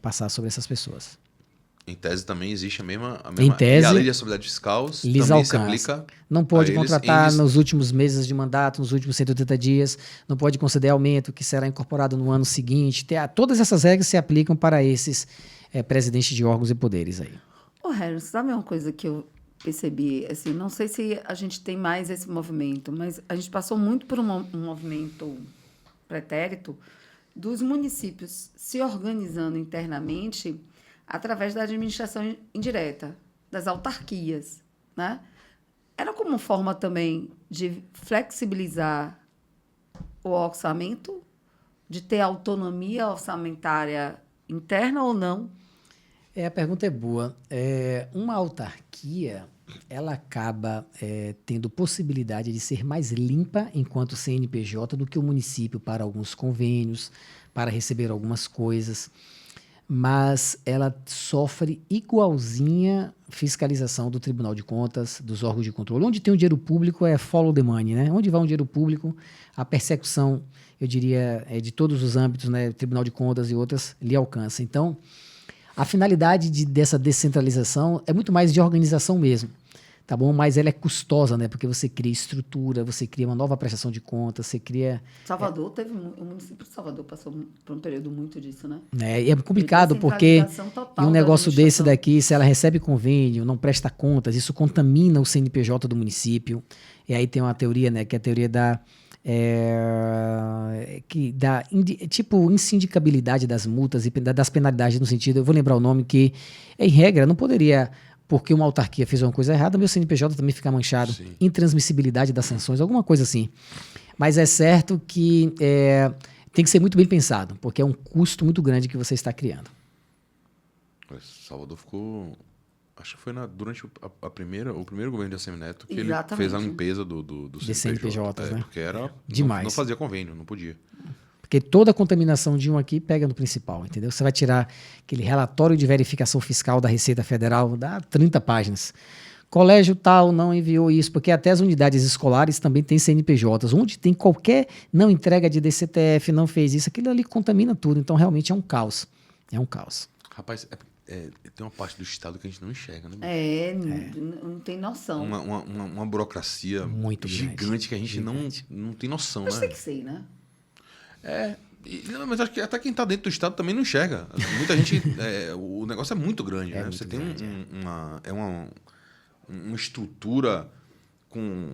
passar sobre essas pessoas. Em tese também existe a mesma em tese, e a lei de responsabilidade fiscal também alcança. se aplica. Não pode contratar nos últimos meses de mandato, nos últimos 180 dias, não pode conceder aumento que será incorporado no ano seguinte. Todas essas regras se aplicam para esses presidentes de órgãos e poderes aí. Harry, sabe uma coisa que eu percebi? Assim, não sei se a gente tem mais esse movimento, mas a gente passou muito por um movimento pretérito dos municípios se organizando internamente através da administração indireta, das autarquias, né? Era como forma também de flexibilizar o orçamento de ter autonomia orçamentária interna ou não? A pergunta é boa. Uma autarquia, ela acaba tendo possibilidade de ser mais limpa enquanto CNPJ do que o município para alguns convênios, para receber algumas coisas, mas ela sofre igualzinha fiscalização do Tribunal de Contas, dos órgãos de controle. Onde tem o dinheiro público follow the money, né? Onde vai um dinheiro público, a persecução, eu diria, de todos os âmbitos, né? Tribunal de Contas e outras, lhe alcança. Então, a finalidade dessa descentralização é muito mais de organização mesmo, tá bom? Mas ela é custosa, né? Porque você cria estrutura, você cria uma nova prestação de contas, você cria... Salvador o município de Salvador passou por um período muito disso, né? E é complicado porque um negócio desse daqui, se ela recebe convênio, não presta contas, isso contamina o CNPJ do município. E aí tem uma teoria, né? Que é a teoria da insindicabilidade das multas e das penalidades, no sentido, eu vou lembrar o nome, que em regra não poderia, porque uma autarquia fez uma coisa errada, meu CNPJ também fica manchado. Sim. Intransmissibilidade das sanções, alguma coisa assim. Mas é certo que tem que ser muito bem pensado, porque é um custo muito grande que você está criando. Salvador ficou... Acho que foi durante o primeiro governo de ACM Neto que Exatamente. Ele fez a limpeza do CNPJ. Né? Porque era... Demais. Não fazia convênio, não podia. Porque toda a contaminação de um aqui pega no principal, entendeu? Você vai tirar aquele relatório de verificação fiscal da Receita Federal, dá 30 páginas. Colégio tal não enviou isso, porque até as unidades escolares também têm CNPJs. Onde tem qualquer não entrega de DCTF, não fez isso, aquilo ali contamina tudo. Então, realmente é um caos. É um caos. Rapaz, tem uma parte do Estado que a gente não enxerga, né? Não tem noção. Uma burocracia muito gigante grande, que a gente não tem noção, mas né? tem que ser, né? Mas acho que até quem está dentro do Estado também não enxerga. Muita gente... o negócio é muito grande, né? Muito Você grande, tem uma estrutura com...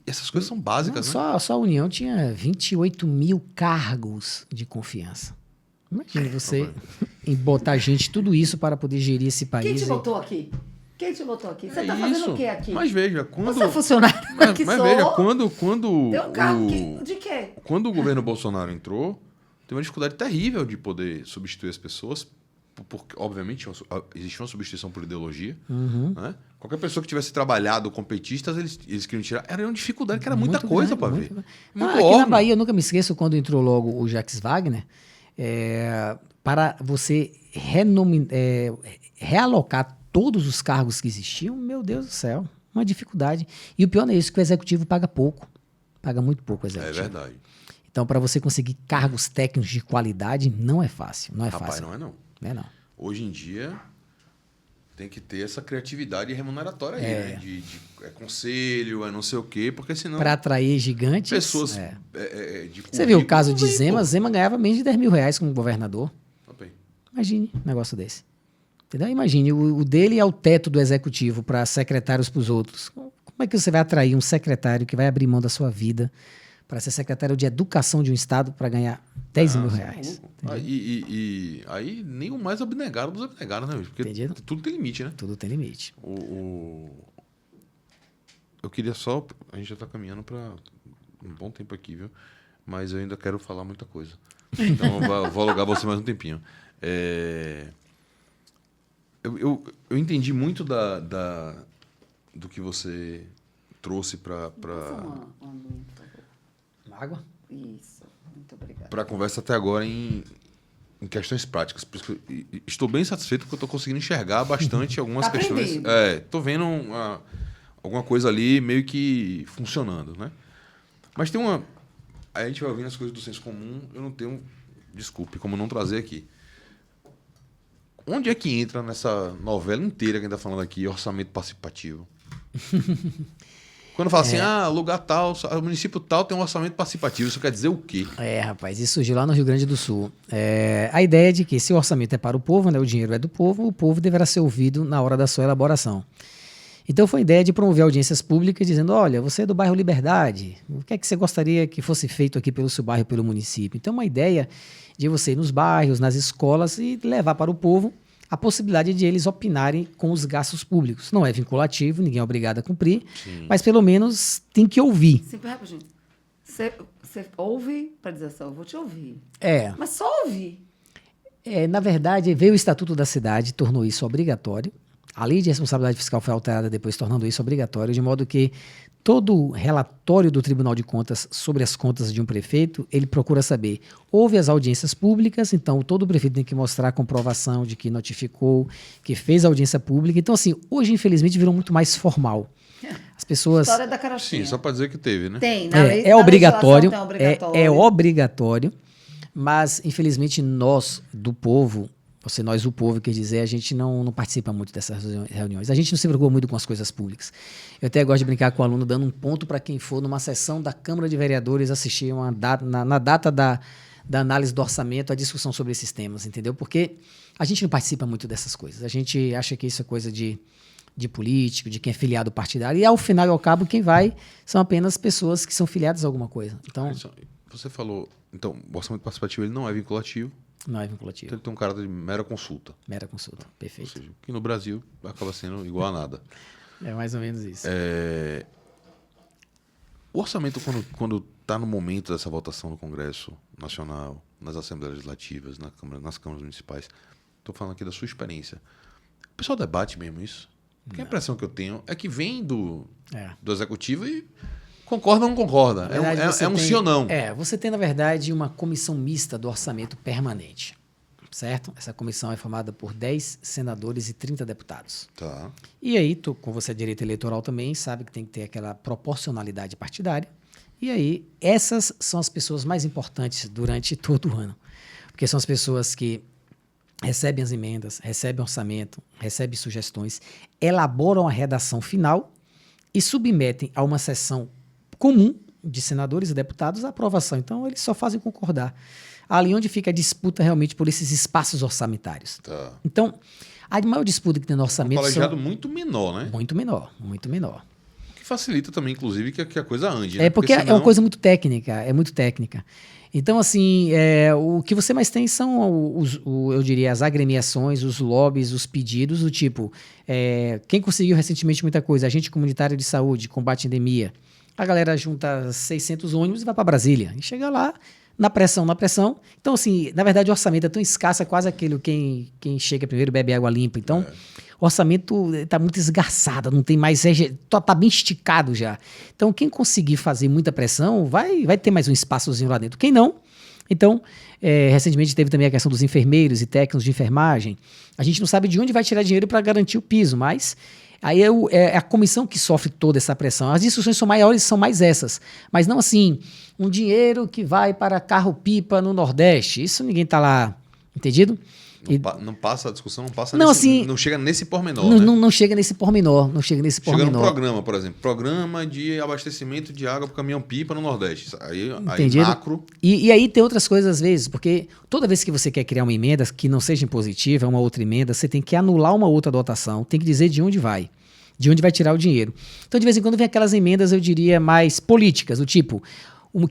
Essas coisas são básicas, né? Só a União tinha 28 mil cargos de confiança. Imagina você botar gente, tudo isso para poder gerir esse país. Quem te botou aqui? Você está fazendo o quê aqui? Mas veja, quando... Você é funcionário? Mas veja, quando Tem um cargo de quê? Quando o governo Bolsonaro entrou, teve uma dificuldade terrível de poder substituir as pessoas, porque, obviamente, existia uma substituição por ideologia. Uhum. Né? Qualquer pessoa que tivesse trabalhado com petistas, eles queriam tirar. Era uma dificuldade, que era muita coisa para ver. Aqui na Bahia, eu nunca me esqueço, quando entrou logo o Jacques Wagner, para você realocar todos os cargos que existiam, meu Deus do céu, uma dificuldade. E o pior não é isso, que o executivo paga pouco. Paga muito pouco o executivo. É verdade. Então, para você conseguir cargos técnicos de qualidade, não é fácil. Não é Rapaz, fácil. não é não. Não é não. Hoje em dia, tem que ter essa criatividade remuneratória aí, né? De conselho, não sei o quê, porque senão... Para atrair gigantes... Pessoas Você viu o caso de Zema? Zema ganhava menos de 10 mil reais como governador. Okay. Imagine um negócio desse. Entendeu? Imagine, o dele é o teto do executivo para secretários para os outros. Como é que você vai atrair um secretário que vai abrir mão da sua vida para ser secretário de educação de um estado para ganhar 10 mil reais? Aí nem o mais abnegado dos abnegados, né? Porque Entendido? Tudo tem limite, né? Tudo tem limite. Eu queria só... A gente já está caminhando para um bom tempo aqui, viu? Mas eu ainda quero falar muita coisa. Então eu vou alugar você mais um tempinho. Eu entendi muito do que você trouxe para Água? Isso, muito obrigada. Para a conversa até agora em questões práticas. Estou bem satisfeito porque eu estou conseguindo enxergar bastante algumas questões. Estou vendo alguma coisa ali meio que funcionando, né? Mas tem uma... Aí a gente vai ouvindo as coisas do senso comum, eu não tenho... Desculpe, como não trazer aqui. Onde é que entra nessa novela inteira que a gente está falando aqui, orçamento participativo? Quando fala assim, lugar tal, município tal tem um orçamento participativo, isso quer dizer o quê? Rapaz, isso surgiu lá no Rio Grande do Sul. A ideia é de que se o orçamento é para o povo, né, o dinheiro é do povo, o povo deverá ser ouvido na hora da sua elaboração. Então foi a ideia de promover audiências públicas dizendo, olha, você é do bairro Liberdade, o que é que você gostaria que fosse feito aqui pelo seu bairro, pelo município? Então uma ideia de você ir nos bairros, nas escolas e levar para o povo a possibilidade de eles opinarem com os gastos públicos. Não é vinculativo, ninguém é obrigado a cumprir, mas pelo menos tem que ouvir. Sempre rapidinho. Você ouve para dizer assim, eu vou te ouvir. Mas só ouvir. Na verdade, veio o Estatuto da Cidade, tornou isso obrigatório. A lei de responsabilidade fiscal foi alterada depois, tornando isso obrigatório, de modo que todo relatório do Tribunal de Contas sobre as contas de um prefeito, ele procura saber, houve as audiências públicas, então todo prefeito tem que mostrar a comprovação de que notificou, que fez audiência pública. Então, assim, hoje, infelizmente, virou muito mais formal. As pessoas... História da carochinha. Sim, só para dizer que teve, né? Tem, é obrigatório, é obrigatório, mas, infelizmente, nós, do povo, nós, o povo, quer dizer, a gente não participa muito dessas reuniões. A gente não se preocupa muito com as coisas públicas. Eu até gosto de brincar com o aluno, dando um ponto para quem for numa sessão da Câmara de Vereadores assistir na data da análise do orçamento, a discussão sobre esses temas, entendeu? Porque a gente não participa muito dessas coisas. A gente acha que isso é coisa de político, de quem é filiado partidário, e ao final e ao cabo, quem vai são apenas pessoas que são filiadas a alguma coisa. Então, você falou, então, o orçamento participativo ele não é vinculativo. Não é vinculativo. Então ele tem um caráter de mera consulta. Mera consulta, perfeito. Ou seja, que no Brasil acaba sendo igual a nada. É mais ou menos isso. O orçamento, quando está no momento dessa votação no Congresso Nacional, nas Assembleias Legislativas, nas câmaras municipais, estou falando aqui da sua experiência. O pessoal debate mesmo isso? Porque a impressão que eu tenho é que vem do Executivo e concorda ou não concorda. É um sim ou não. Você tem, na verdade, uma comissão mista do orçamento permanente, certo? Essa comissão é formada por 10 senadores e 30 deputados. Tá. E aí, como você é direito eleitoral também, sabe que tem que ter aquela proporcionalidade partidária. E aí, essas são as pessoas mais importantes durante todo o ano. Porque são as pessoas que recebem as emendas, recebem orçamento, recebem sugestões, elaboram a redação final e submetem a uma sessão comum de senadores e deputados a aprovação. Então, eles só fazem concordar. Ali onde fica a disputa realmente por esses espaços orçamentários. Tá. Então, a maior disputa que tem no orçamento... Um colegiado muito menor, né? Muito menor, muito menor. O que facilita também, inclusive, que a coisa ande. Né? Porque senão... é uma coisa muito técnica, Então, assim, o que você mais tem são, eu diria, as agremiações, os lobbies, os pedidos, do tipo, quem conseguiu recentemente muita coisa, agente comunitário de saúde, combate à endemia, a galera junta 600 ônibus e vai para Brasília, e chega lá, na pressão. Então, assim, na verdade, o orçamento é tão escasso, é quase aquele, quem chega primeiro bebe água limpa. Então, o orçamento está muito esgarçado, não tem mais, está bem esticado já. Então, quem conseguir fazer muita pressão, vai ter mais um espaçozinho lá dentro. Quem não, então, recentemente teve também a questão dos enfermeiros e técnicos de enfermagem. A gente não sabe de onde vai tirar dinheiro para garantir o piso, mas aí é a comissão que sofre toda essa pressão. As discussões são maiores, são mais essas. Mas não assim, um dinheiro que vai para carro-pipa no Nordeste. Isso ninguém está lá, entendido? Não passa a discussão, não chega nesse pormenor, não chega nesse pormenor. Chega no programa, por exemplo. Programa de abastecimento de água para o caminhão-pipa no Nordeste. Aí macro... E aí tem outras coisas às vezes, porque toda vez que você quer criar uma emenda que não seja impositiva, uma outra emenda, você tem que anular uma outra dotação, tem que dizer de onde vai tirar o dinheiro. Então, de vez em quando, vem aquelas emendas, eu diria, mais políticas, do tipo...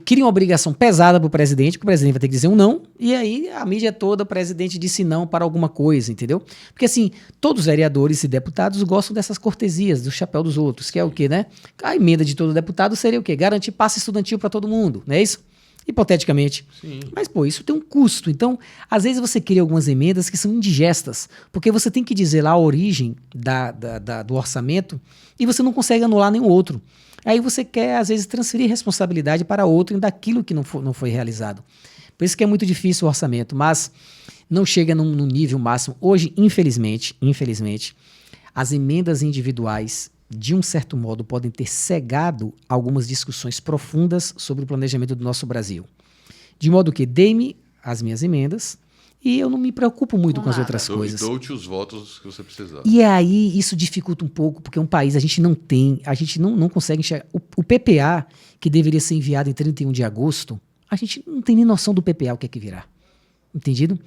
cria uma obrigação pesada para o presidente, que o presidente vai ter que dizer um não, e aí a mídia toda, o presidente disse não para alguma coisa, entendeu? Porque assim, todos os vereadores e deputados gostam dessas cortesias, do chapéu dos outros, que é o quê, né? A emenda de todo deputado seria o quê? Garantir passe estudantil para todo mundo, não é isso? Hipoteticamente. Sim. Mas, isso tem um custo. Então, às vezes você cria algumas emendas que são indigestas, porque você tem que dizer lá a origem do orçamento e você não consegue anular nenhum outro. Aí você quer, às vezes, transferir responsabilidade para outro daquilo que não foi realizado. Por isso que é muito difícil o orçamento, mas não chega num nível máximo. Hoje, infelizmente, as emendas individuais, de um certo modo, podem ter cegado algumas discussões profundas sobre o planejamento do nosso Brasil. De modo que dê-me as minhas emendas e eu não me preocupo muito com as outras coisas. Dou-te os votos que você precisar. E aí isso dificulta um pouco, porque é um país, a gente não consegue enxergar. O PPA, que deveria ser enviado em 31 de agosto, a gente não tem nem noção do PPA, o que é que virá. Entendido?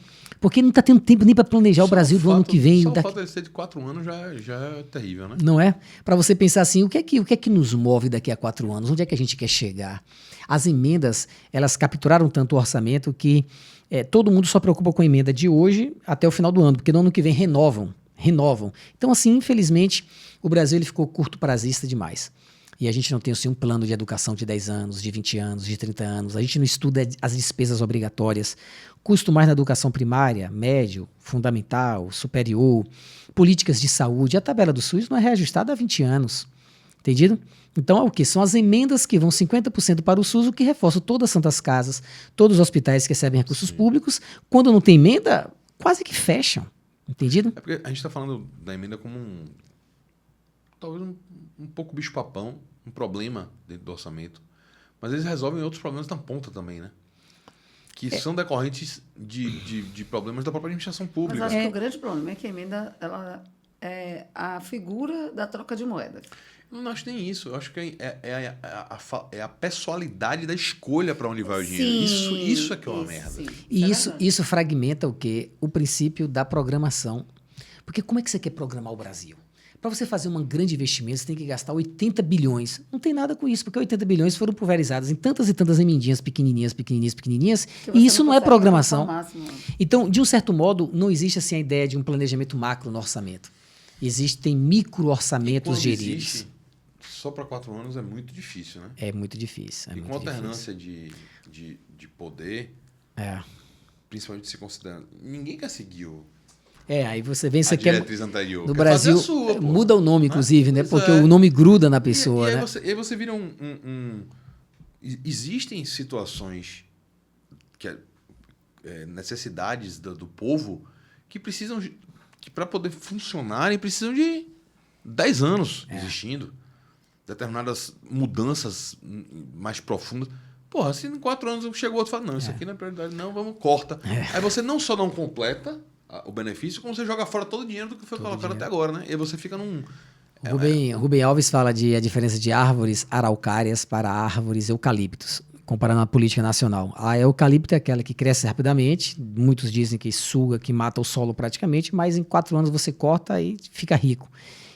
Porque não está tendo tempo nem para planejar o Brasil do ano que vem. Só o fato de ser de 4 anos já é terrível, né? Não é? Para você pensar assim, o que é que nos move daqui a 4 anos? Onde é que a gente quer chegar? As emendas, elas capturaram tanto o orçamento que todo mundo só preocupa com a emenda de hoje até o final do ano, porque no ano que vem renovam. Então, assim, infelizmente, o Brasil ele ficou curto-prazista demais. e a gente não tem assim, um plano de educação de 10 anos, de 20 anos, de 30 anos, a gente não estuda as despesas obrigatórias, custo mais na educação primária, médio, fundamental, superior, políticas de saúde, a tabela do SUS não é reajustada há 20 anos, entendido? Então, é o quê? São as emendas que vão 50% para o SUS, o que reforça todas as santas casas, todos os hospitais que recebem recursos públicos. Quando não tem emenda, quase que fecham. Entendido? É porque a gente está falando da emenda como talvez um pouco bicho-papão, um problema dentro do orçamento. Mas eles resolvem outros problemas na ponta também, né? Que são decorrentes de problemas da própria administração pública. Mas acho que o grande problema é que a emenda ela é a figura da troca de moedas. Eu não acho nem isso. Eu acho que é a pessoalidade da escolha para onde vai o dinheiro. Isso é que é uma merda. Sim. E isso fragmenta o quê? O princípio da programação. Porque como é que você quer programar o Brasil? Para você fazer um grande investimento, você tem que gastar 80 bilhões. Não tem nada com isso, porque 80 bilhões foram pulverizados em tantas e tantas emendinhas pequenininhas, e isso não é programação. Então, de um certo modo, não existe assim a ideia de um planejamento macro no orçamento. Existem micro-orçamentos geridos. Só para 4 anos é muito difícil, né? É muito difícil. E com alternância de poder, principalmente se considerando... Ninguém quer seguir aí você vem, você a diretriz anterior. No Brasil, muda o nome, inclusive, né? Porque o nome gruda na pessoa, e né? Aí você vira Existem situações, necessidades do povo que precisam... que para poder funcionarem, precisam de 10 anos existindo. Determinadas mudanças mais profundas. Porra, se em 4 anos chegou outro e fala, não, isso aqui não é prioridade, não, vamos, corta. Aí você não só não completa o benefício, como você joga fora todo o dinheiro do que foi colocado até agora, né? E aí você fica num... Rubem Alves fala a diferença de árvores araucárias para árvores eucaliptos, comparando a política nacional. A eucalipto é aquela que cresce rapidamente, muitos dizem que suga, que mata o solo praticamente, mas em 4 anos você corta e fica rico.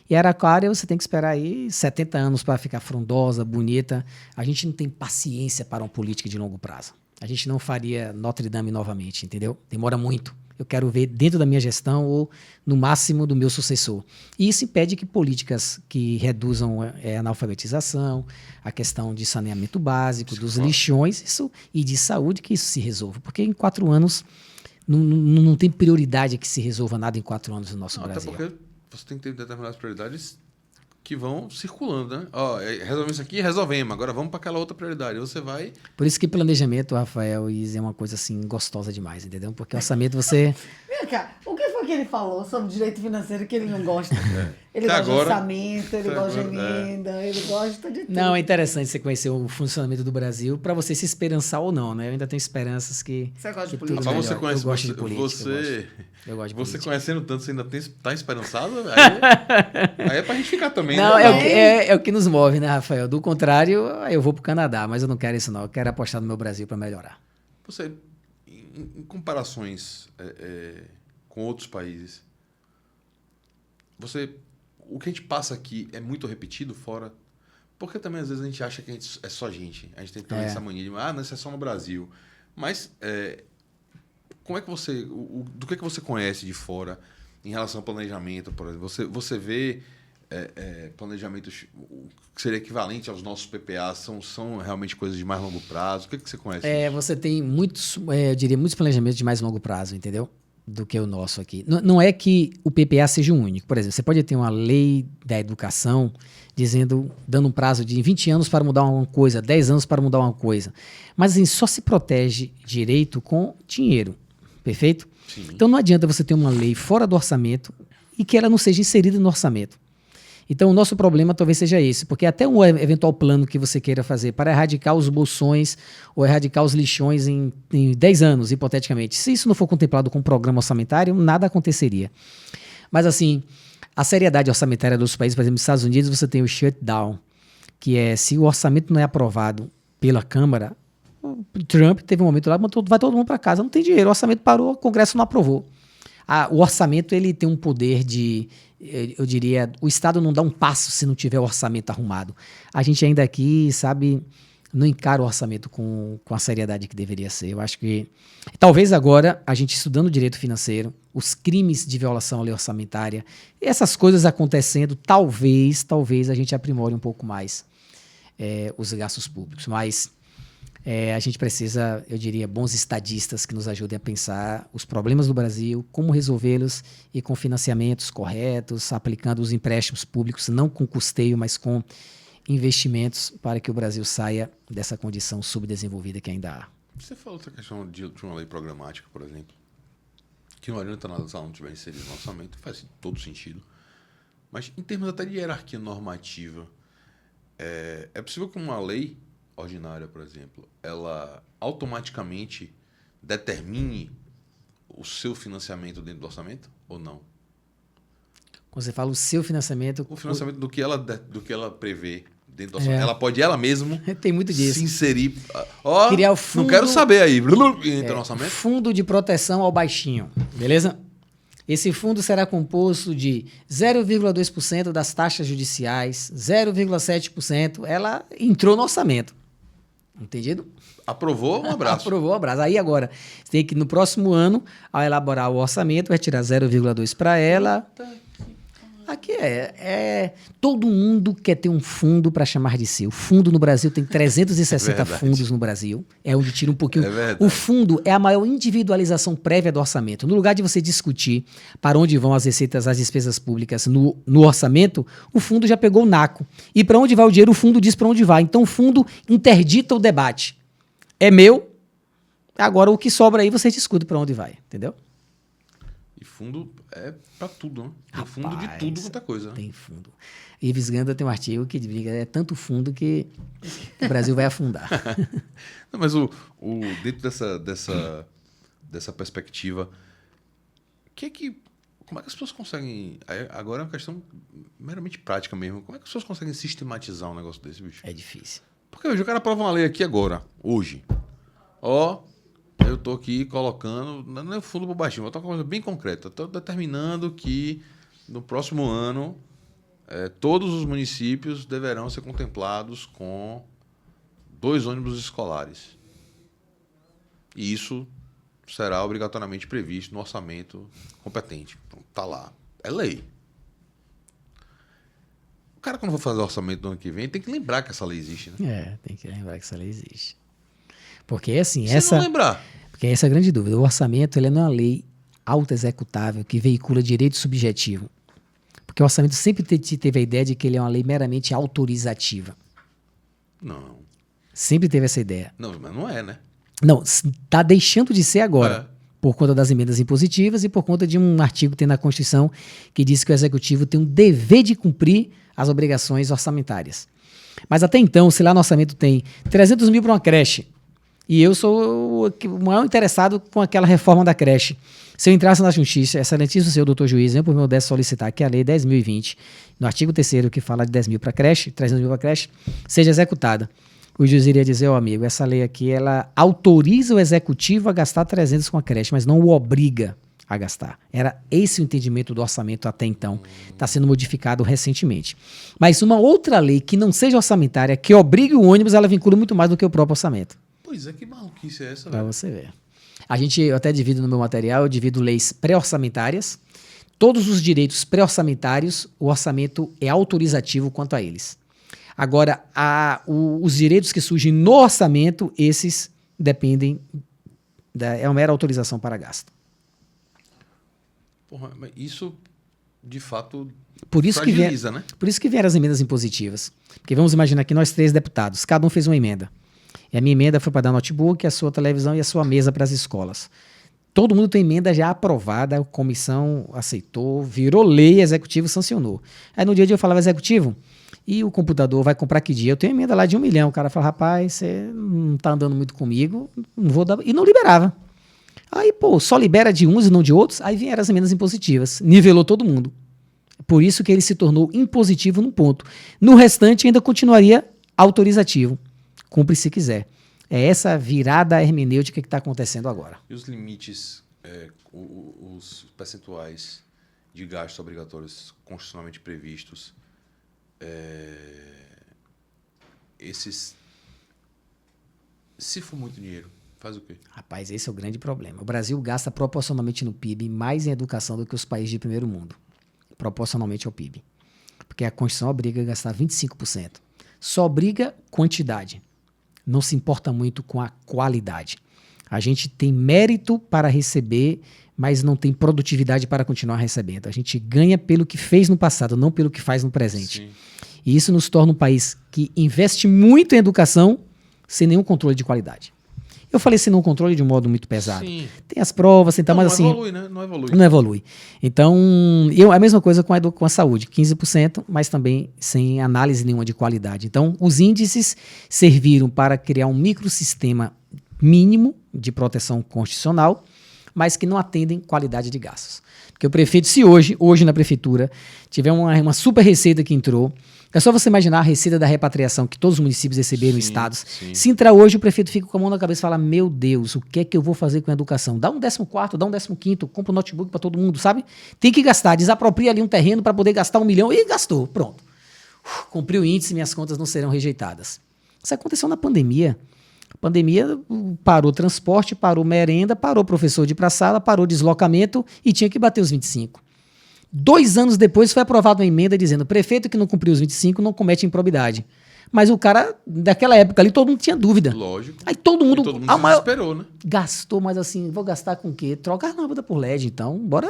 E a araucária você tem que esperar aí 70 anos para ficar frondosa, bonita. A gente não tem paciência para uma política de longo prazo. A gente não faria Notre Dame novamente, entendeu? Demora muito. Eu quero ver dentro da minha gestão ou, no máximo, do meu sucessor. E isso impede que políticas que reduzam a analfabetização, a questão de saneamento básico, dos lixões e de saúde, que isso se resolva. Porque em 4 anos não tem prioridade que se resolva nada em 4 anos no nosso Brasil. Até porque você tem que ter determinadas prioridades que vão circulando, né? Ó, resolvemos isso aqui, resolvemos. Agora vamos para aquela outra prioridade. Você vai... Por isso que planejamento, Rafael, é uma coisa assim gostosa demais, entendeu? Porque orçamento você... Vem cá, o que foi que ele falou sobre direito financeiro que ele não gosta? Ele Até gosta agora, de orçamento, ele gosta de emenda, ele gosta de tudo. Não, é interessante você conhecer o funcionamento do Brasil para você se esperançar ou não, né? Eu ainda tenho esperanças que... Você gosta de política? Você conhece, eu gosto de política. Eu gosto de política. Você conhecendo tanto, você ainda tá esperançado? Aí é pra gente ficar também. Não, né? é o que nos move, né, Rafael? Do contrário, eu vou pro Canadá, mas eu não quero isso não. Eu quero apostar no meu Brasil para melhorar. Você, em comparações com outros países, o que a gente passa aqui é muito repetido fora? Porque também às vezes a gente acha que é só gente. A gente tem também essa mania de, não, isso é só no Brasil. Mas como é que você... do que você conhece de fora em relação ao planejamento, por exemplo? Você vê planejamentos que seria equivalente aos nossos PPA, são realmente coisas de mais longo prazo? O que você conhece? Você tem muitos, eu diria, muitos planejamentos de mais longo prazo, entendeu? Do que o nosso aqui. Não é que o PPA seja o único. Por exemplo, você pode ter uma lei da educação dando um prazo de 20 anos para mudar uma coisa, 10 anos para mudar uma coisa. Mas assim, só se protege direito com dinheiro. Perfeito? Sim. Então não adianta você ter uma lei fora do orçamento e que ela não seja inserida no orçamento. Então o nosso problema talvez seja esse, porque até um eventual plano que você queira fazer para erradicar os bolsões ou erradicar os lixões em 10 anos, hipoteticamente, se isso não for contemplado com um programa orçamentário, nada aconteceria. Mas assim, a seriedade orçamentária dos países, por exemplo, nos Estados Unidos você tem o shutdown, que é se o orçamento não é aprovado pela Câmara, o Trump teve um momento lá, vai todo mundo para casa, não tem dinheiro, o orçamento parou, o Congresso não aprovou. O orçamento ele tem um poder de, eu diria, o Estado não dá um passo se não tiver o orçamento arrumado. A gente ainda aqui, sabe, não encara o orçamento com a seriedade que deveria ser. Eu acho que, talvez agora, a gente estudando direito financeiro, os crimes de violação à lei orçamentária, essas coisas acontecendo, talvez a gente aprimore um pouco mais. os gastos públicos. Mas a gente precisa, eu diria, bons estadistas que nos ajudem a pensar os problemas do Brasil, como resolvê-los e com financiamentos corretos, aplicando os empréstimos públicos, não com custeio, mas com investimentos para que o Brasil saia dessa condição subdesenvolvida que ainda há. Você falou essa questão de uma lei programática, por exemplo, que não adianta nada se ela não tiver inserido no orçamento, faz todo sentido. Mas em termos até de hierarquia normativa, é possível que uma lei ordinária, por exemplo, ela automaticamente determine o seu financiamento dentro do orçamento ou não? Quando você fala o seu financiamento... O financiamento do que ela prevê dentro do orçamento. Ela pode ela mesma tem muito disso. Se inserir... Criar o fundo, não quero saber aí. Entra no orçamento. Fundo de proteção ao baixinho, beleza? Esse fundo será composto de 0,2% das taxas judiciais, 0,7%. Ela entrou no orçamento. Entendido? Aprovou, um abraço. Aprovou, um abraço. Aí agora, você tem que no próximo ano, ao elaborar o orçamento, vai tirar 0,2 para ela. Aqui todo mundo quer ter um fundo para chamar de seu. O fundo no Brasil tem 360 fundos no Brasil. É onde tira um pouquinho. O fundo é a maior individualização prévia do orçamento. No lugar de você discutir para onde vão as receitas, as despesas públicas no orçamento, o fundo já pegou o naco. E para onde vai o dinheiro, o fundo diz para onde vai. Então o fundo interdita o debate. É meu, agora o que sobra aí você discute para onde vai, entendeu? E fundo é para tudo, né? Tem fundo de tudo quanto é coisa. Né? Tem fundo. Ives Gandra tem um artigo que diz é tanto fundo que o Brasil vai afundar. Não, mas dentro dessa perspectiva, como é que as pessoas conseguem... Agora é uma questão meramente prática mesmo. Como é que as pessoas conseguem sistematizar um negócio desse, bicho? É difícil. Porque hoje o cara aprova uma lei aqui agora, hoje. Eu estou aqui colocando, não é fundo por baixinho, vou estar com uma coisa bem concreta. Estou determinando que no próximo ano todos os municípios deverão ser contemplados com 2 ônibus escolares. E isso será obrigatoriamente previsto no orçamento competente. Está lá. É lei. O cara, quando for fazer o orçamento do ano que vem, tem que lembrar que essa lei existe, né? Tem que lembrar que essa lei existe. Porque, assim, não lembrar. Porque essa é a grande dúvida. O orçamento ele não é uma lei autoexecutável que veicula direito subjetivo. Porque o orçamento sempre teve a ideia de que ele é uma lei meramente autorizativa. Não. Sempre teve essa ideia. Não, mas não é, né? Não, está deixando de ser agora. Por conta das emendas impositivas e por conta de um artigo que tem na Constituição que diz que o Executivo tem um dever de cumprir as obrigações orçamentárias. Mas até então, se lá no orçamento tem 300 mil para uma creche, e eu sou o maior interessado com aquela reforma da creche. Se eu entrasse na Justiça, excelentíssimo senhor doutor juiz, eu por meu modesto solicitar que a lei 10.020, no artigo 3º que fala de 10 mil para creche, 300 mil para creche, seja executada. O juiz iria dizer, amigo, essa lei aqui, ela autoriza o executivo a gastar 300 com a creche, mas não o obriga a gastar. Era esse o entendimento do orçamento até então. Está sendo modificado recentemente. Mas uma outra lei que não seja orçamentária, que obrigue o ônibus, ela vincula muito mais do que o próprio orçamento. Pois é, que maluquice é essa? Para você ver. Eu até divido no meu material, eu divido leis pré-orçamentárias. Todos os direitos pré-orçamentários, o orçamento é autorizativo quanto a eles. Agora, os direitos que surgem no orçamento, esses dependem, é uma mera autorização para gasto. Porra, mas isso, de fato, fragiliza, né? Por isso que vieram as emendas impositivas. Porque vamos imaginar que nós 3 deputados, cada um fez uma emenda. E a minha emenda foi para dar notebook, a sua televisão e a sua mesa para as escolas. Todo mundo tem emenda já aprovada, a comissão aceitou, virou lei, executivo sancionou. Aí no dia a dia eu falava, executivo, e o computador vai comprar que dia? Eu tenho emenda lá de 1 milhão. O cara fala, rapaz, você não está andando muito comigo, não vou dar... E não liberava. Aí, só libera de uns e não de outros. Aí vieram as emendas impositivas. Nivelou todo mundo. Por isso que ele se tornou impositivo num ponto. No restante ainda continuaria autorizativo. Cumpre se quiser. É essa virada hermenêutica que está acontecendo agora. E os limites, os percentuais de gastos obrigatórios constitucionalmente previstos, esses, se for muito dinheiro, faz o quê? Rapaz, esse é o grande problema. O Brasil gasta proporcionalmente no PIB mais em educação do que os países de primeiro mundo. Proporcionalmente ao PIB. Porque a Constituição obriga a gastar 25%. só briga quantidade. Não se importa muito com a qualidade. A gente tem mérito para receber, mas não tem produtividade para continuar recebendo. A gente ganha pelo que fez no passado, não pelo que faz no presente. Sim. E isso nos torna um país que investe muito em educação sem nenhum controle de qualidade. Eu falei sem nenhum controle de um modo muito pesado. Sim. Tem as provas, tem tal, mas assim... Não evolui, né? Não evolui. Não evolui. Então, a mesma coisa com a saúde, 15%, mas também sem análise nenhuma de qualidade. Então, os índices serviram para criar um microsistema mínimo de proteção constitucional, mas que não atendem qualidade de gastos. Porque o prefeito, se hoje na prefeitura, tiver uma super receita que entrou, é só você imaginar a receita da repatriação que todos os municípios receberam, estados. Sim. Se entrar hoje, o prefeito fica com a mão na cabeça e fala, meu Deus, o que é que eu vou fazer com a educação? Dá um 14º, dá um 15º, compra um notebook para todo mundo, sabe? Tem que gastar, desapropria ali um terreno para poder gastar 1 milhão e gastou, pronto. Cumpri o índice, minhas contas não serão rejeitadas. Isso aconteceu na pandemia. A pandemia parou transporte, parou merenda, parou professor de ir para a sala, parou deslocamento e tinha que bater os 25. 2 anos depois foi aprovada uma emenda dizendo prefeito que não cumpriu os 25 não comete improbidade. Mas o cara, daquela época ali, todo mundo tinha dúvida. Lógico. Aí todo mundo se desesperou, né? gastou, mas assim, vou gastar com o quê? Trocar a lâmpada por LED, então bora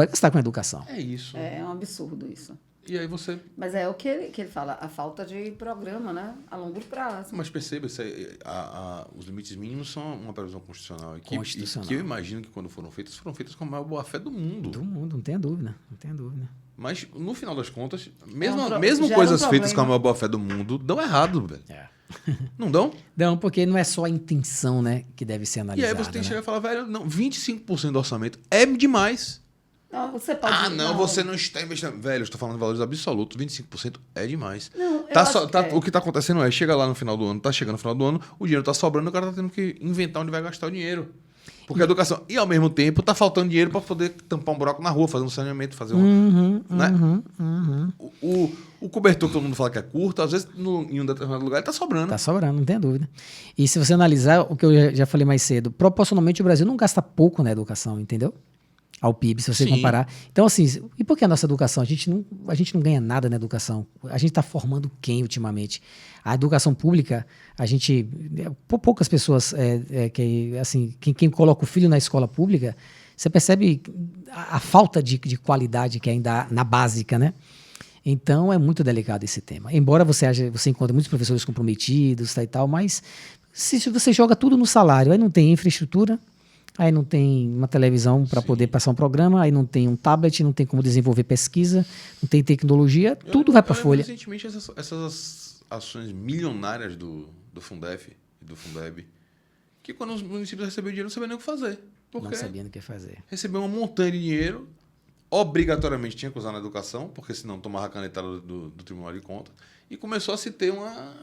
gastar com a educação. É isso. É um absurdo isso. E aí você... Mas é o que ele fala, a falta de programa, né? A longo prazo. Mas perceba, os limites mínimos são uma previsão constitucional. E que eu imagino que quando foram feitas com a maior boa-fé do mundo. Do mundo, não tenha dúvida. Mas, no final das contas, mesmo coisas feitas com a maior boa-fé do mundo, dão errado, velho. É. Não dão? Não, porque não é só a intenção, né, que deve ser analisada. E aí você tem que chegar e falar, velho, não, 25% do orçamento é demais. Não, você pode... Você não está investindo. Velho, eu estou falando de valores absolutos, 25% é demais. Não, O que está acontecendo chega lá no final do ano, chegando no final do ano, o dinheiro está sobrando e o cara está tendo que inventar onde vai gastar o dinheiro. Porque a educação, e ao mesmo tempo, está faltando dinheiro para poder tampar um buraco na rua, fazer um saneamento, fazer O cobertor que todo mundo fala que é curto, às vezes em um determinado lugar ele está sobrando. Está sobrando, não tem dúvida. E se você analisar o que eu já falei mais cedo, proporcionalmente o Brasil não gasta pouco na educação, entendeu? Ao PIB, se você comparar. Então, assim, e por que a nossa educação? A gente não ganha nada na educação. A gente está formando quem ultimamente? A educação pública, poucas pessoas, quem coloca o filho na escola pública, você percebe a falta de qualidade que ainda há na básica, né? Então, é muito delicado esse tema. Embora você encontre muitos professores comprometidos e tal, mas se você joga tudo no salário, aí não tem infraestrutura, aí não tem uma televisão para poder passar um programa, aí não tem um tablet, não tem como desenvolver pesquisa, não tem tecnologia, tudo vai para a folha. Recentemente, essas ações milionárias do Fundef e do Fundeb, que quando os municípios receberam dinheiro, não sabiam nem o que fazer. Não sabiam o que fazer. Recebeu uma montanha de dinheiro, obrigatoriamente tinha que usar na educação, porque senão tomava a canetada do Tribunal de Contas, e começou a se ter uma...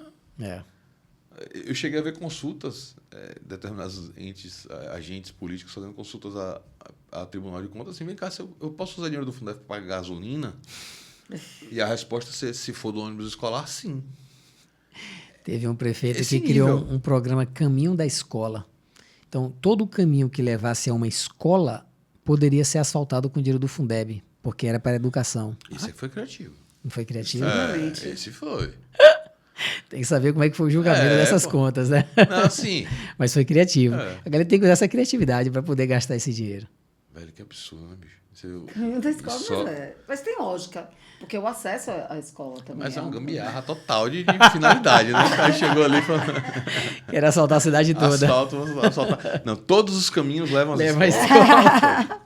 Eu cheguei a ver consultas, determinados agentes políticos fazendo consultas a Tribunal de Contas, assim, vem cá, eu posso usar dinheiro do Fundef para pagar gasolina? E a resposta, se for do ônibus escolar, sim. Teve um prefeito que criou um programa Caminho da Escola. Então, todo o caminho que levasse a uma escola poderia ser asfaltado com dinheiro do Fundeb, porque era para a educação. Isso aí foi criativo. Não foi criativo? Esse foi. Tem que saber como é que foi o julgamento dessas contas, né? Não, sim. Mas foi criativo. A galera tem que usar essa criatividade para poder gastar esse dinheiro. Velho, que absurdo, né, bicho? Caminho da escola, mas tem lógica. Porque o acesso à escola também. Mas é uma gambiarra total de finalidade, né? O cara chegou ali falando... Quer assaltar a cidade toda. Assaltar. Não, todos os caminhos levam à escola.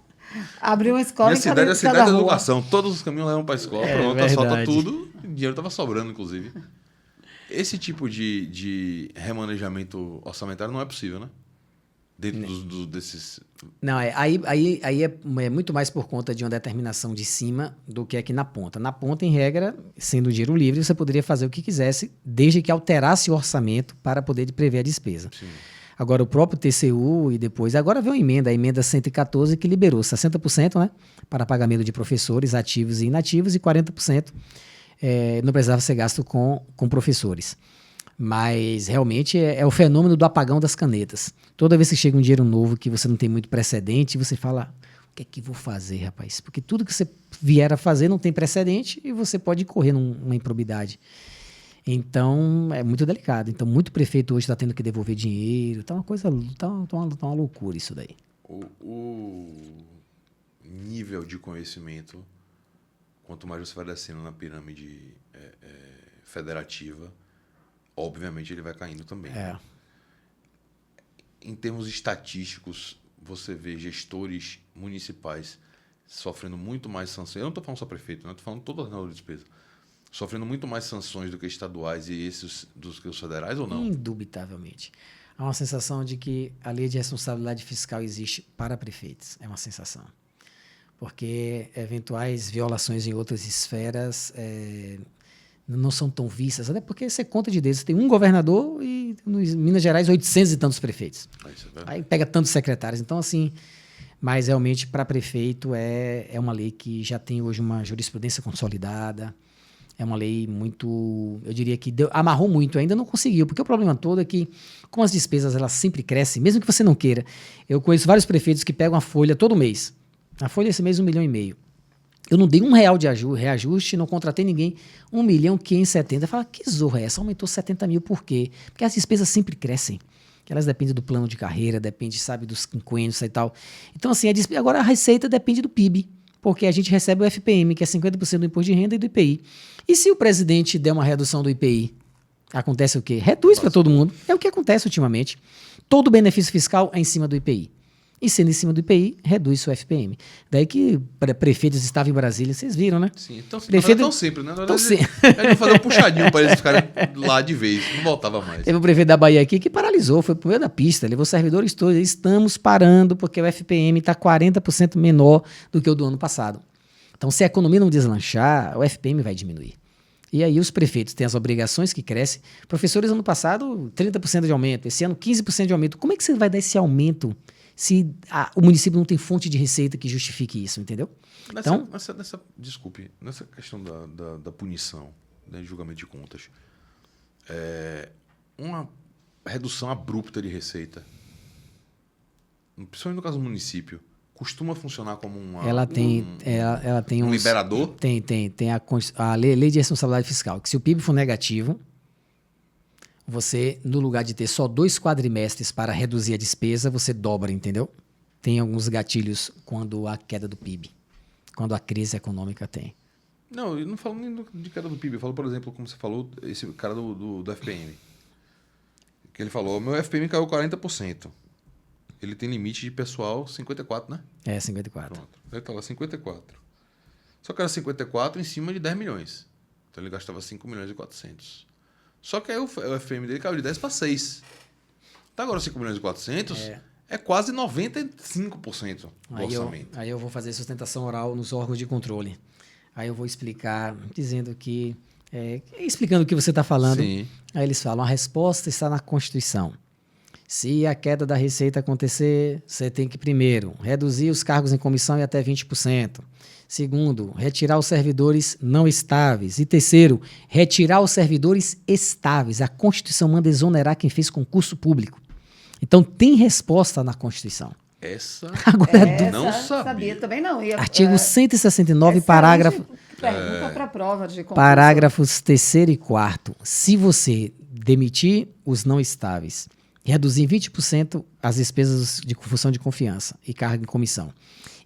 Abriu uma escola Minha cidade é a cidade da educação. Todos os caminhos levam para a escola. Pronto, assalta tudo. O dinheiro estava sobrando, inclusive. Esse tipo de remanejamento orçamentário não é possível, né? Dentro desses... Não, aí é muito mais por conta de uma determinação de cima do que aqui na ponta. Na ponta, em regra, sendo dinheiro livre, você poderia fazer o que quisesse, desde que alterasse o orçamento para poder prever a despesa. Sim. Agora, o próprio TCU e depois... Agora veio a emenda 114, que liberou 60%, né, para pagamento de professores ativos e inativos e 40% não precisava ser gasto com professores. Mas, realmente, é o fenômeno do apagão das canetas. Toda vez que chega um dinheiro novo que você não tem muito precedente, você fala, o que é que vou fazer, rapaz? Porque tudo que você vier a fazer não tem precedente e você pode correr numa improbidade. Então, é muito delicado. Então, muito prefeito hoje está tendo que devolver dinheiro. Tá uma coisa, tá uma loucura isso daí. O nível de conhecimento, quanto mais você vai descendo na pirâmide federativa, obviamente ele vai caindo também. Né? Em termos estatísticos, você vê gestores municipais sofrendo muito mais sanções. Eu não estou falando só prefeito, né? Estou falando toda a ordenadora de despesa. Sofrendo muito mais sanções do que estaduais e esses dos que os federais ou não? Indubitavelmente. Há uma sensação de que a lei de responsabilidade fiscal existe para prefeitos. É uma sensação. Porque eventuais violações em outras esferas não são tão vistas. Até porque você conta de dedos. Você tem um governador e, em Minas Gerais, 800 e tantos prefeitos. Aí pega tantos secretários. Então, assim... Mas, realmente, para prefeito, é uma lei que já tem hoje uma jurisprudência consolidada. É uma lei muito... Eu diria que amarrou muito. Ainda não conseguiu. Porque o problema todo é que, como as despesas elas sempre crescem, mesmo que você não queira. Eu conheço vários prefeitos que pegam a folha todo mês. A folha esse mês, 1,5 milhão. Eu não dei R$1 de reajuste, não contratei ninguém. 1.570.000. Eu falo, que zorra é essa? Aumentou 70 mil por quê? Porque as despesas sempre crescem. Que elas dependem do plano de carreira, depende, sabe, dos quinquênios e tal. Então, assim, agora a receita depende do PIB, porque a gente recebe o FPM, que é 50% do imposto de renda e do IPI. E se o presidente der uma redução do IPI, acontece o quê? Reduz para todo mundo. É o que acontece ultimamente. Todo benefício fiscal é em cima do IPI. E sendo em cima do IPI, reduz o FPM. Daí que prefeitos estavam em Brasília, vocês viram, né? Sim, então tão sempre, né? Tão sempre. Ele ia fazer um puxadinho para eles ficarem lá de vez, não voltava mais. Teve o prefeito da Bahia aqui que paralisou, foi pro meio da pista, levou servidores todos, estamos parando porque o FPM está 40% menor do que o do ano passado. Então, se a economia não deslanchar, o FPM vai diminuir. E aí os prefeitos têm as obrigações que crescem. Professores, ano passado, 30% de aumento, esse ano 15% de aumento. Como é que você vai dar esse aumento se o município não tem fonte de receita que justifique isso, entendeu? Desculpe, nessa questão da punição, né, de julgamento de contas, uma redução abrupta de receita, principalmente no caso do município, costuma funcionar como ela tem um liberador? Tem a lei de responsabilidade fiscal, que se o PIB for negativo, você, no lugar de ter só 2 quadrimestres para reduzir a despesa, você dobra, entendeu? Tem alguns gatilhos quando há queda do PIB, quando a crise econômica tem. Não, eu não falo nem de queda do PIB. Eu falo, por exemplo, como você falou, esse cara do FPM. Que ele falou, meu FPM caiu 40%. Ele tem limite de pessoal 54, né? 54. Pronto. Ele tá lá, 54. Só que era 54 em cima de 10 milhões. Então ele gastava 5 milhões e 400. Só que aí o FPM dele caiu de 10 para 6. Tá agora 5 milhões e 400, é quase 95% do orçamento. Aí eu vou fazer sustentação oral nos órgãos de controle. Aí eu vou explicar, dizendo que... explicando o que você está falando. Sim. Aí eles falam, a resposta está na Constituição. Se a queda da receita acontecer, você tem que, primeiro, reduzir os cargos em comissão em até 20%. Segundo, retirar os servidores não estáveis. E terceiro, retirar os servidores estáveis. A Constituição manda exonerar quem fez concurso público. Então, tem resposta na Constituição. Agora, não sabia também não. Artigo 169, parágrafo... Pergunta para a prova de concurso. Parágrafos 3º e 4º. Se você demitir os não estáveis, reduzir em 20% as despesas de função de confiança e cargo em comissão,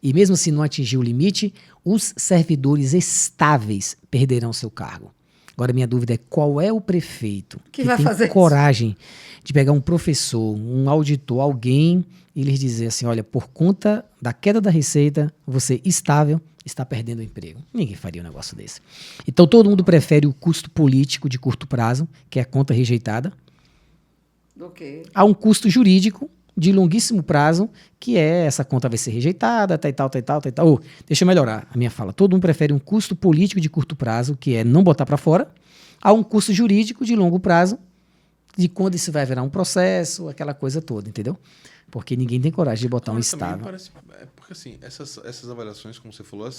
e mesmo se não atingir o limite, os servidores estáveis perderão seu cargo. Agora, minha dúvida é qual é o prefeito que vai tem fazer coragem de pegar um professor, um auditor, alguém, e lhes dizer assim, olha, por conta da queda da receita, você estável está perdendo o emprego. Ninguém faria um negócio desse. Então, todo mundo prefere o custo político de curto prazo, que é a conta rejeitada, a um custo jurídico de longuíssimo prazo, que é essa conta vai ser rejeitada, tal. Deixa eu melhorar a minha fala. Todo mundo prefere um custo político de curto prazo, que é não botar para fora, a um custo jurídico de longo prazo, de quando isso vai virar um processo, aquela coisa toda, entendeu? Porque ninguém tem coragem de botar um estável. Porque assim, essas avaliações, como você falou,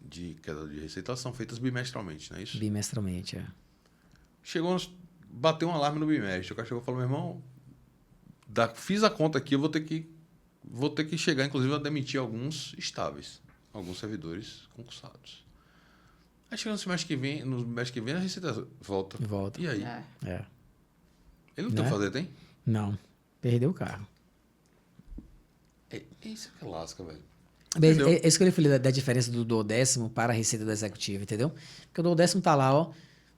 de queda de receita, elas são feitas bimestralmente, não é isso? Bimestralmente, Bateu um alarme no bimestre. O cara chegou e falou, meu irmão, fiz a conta aqui, eu vou ter que chegar, inclusive, a demitir alguns estáveis, alguns servidores concursados. Aí chega no semestre que vem, a receita volta. Volta. E aí? Ele não tem o que fazer, tem? Não. Perdeu o carro. Isso que é lasca, velho. É isso que eu falei da diferença do duodécimo para a receita do executivo, entendeu? Porque o duodécimo tá lá, ó.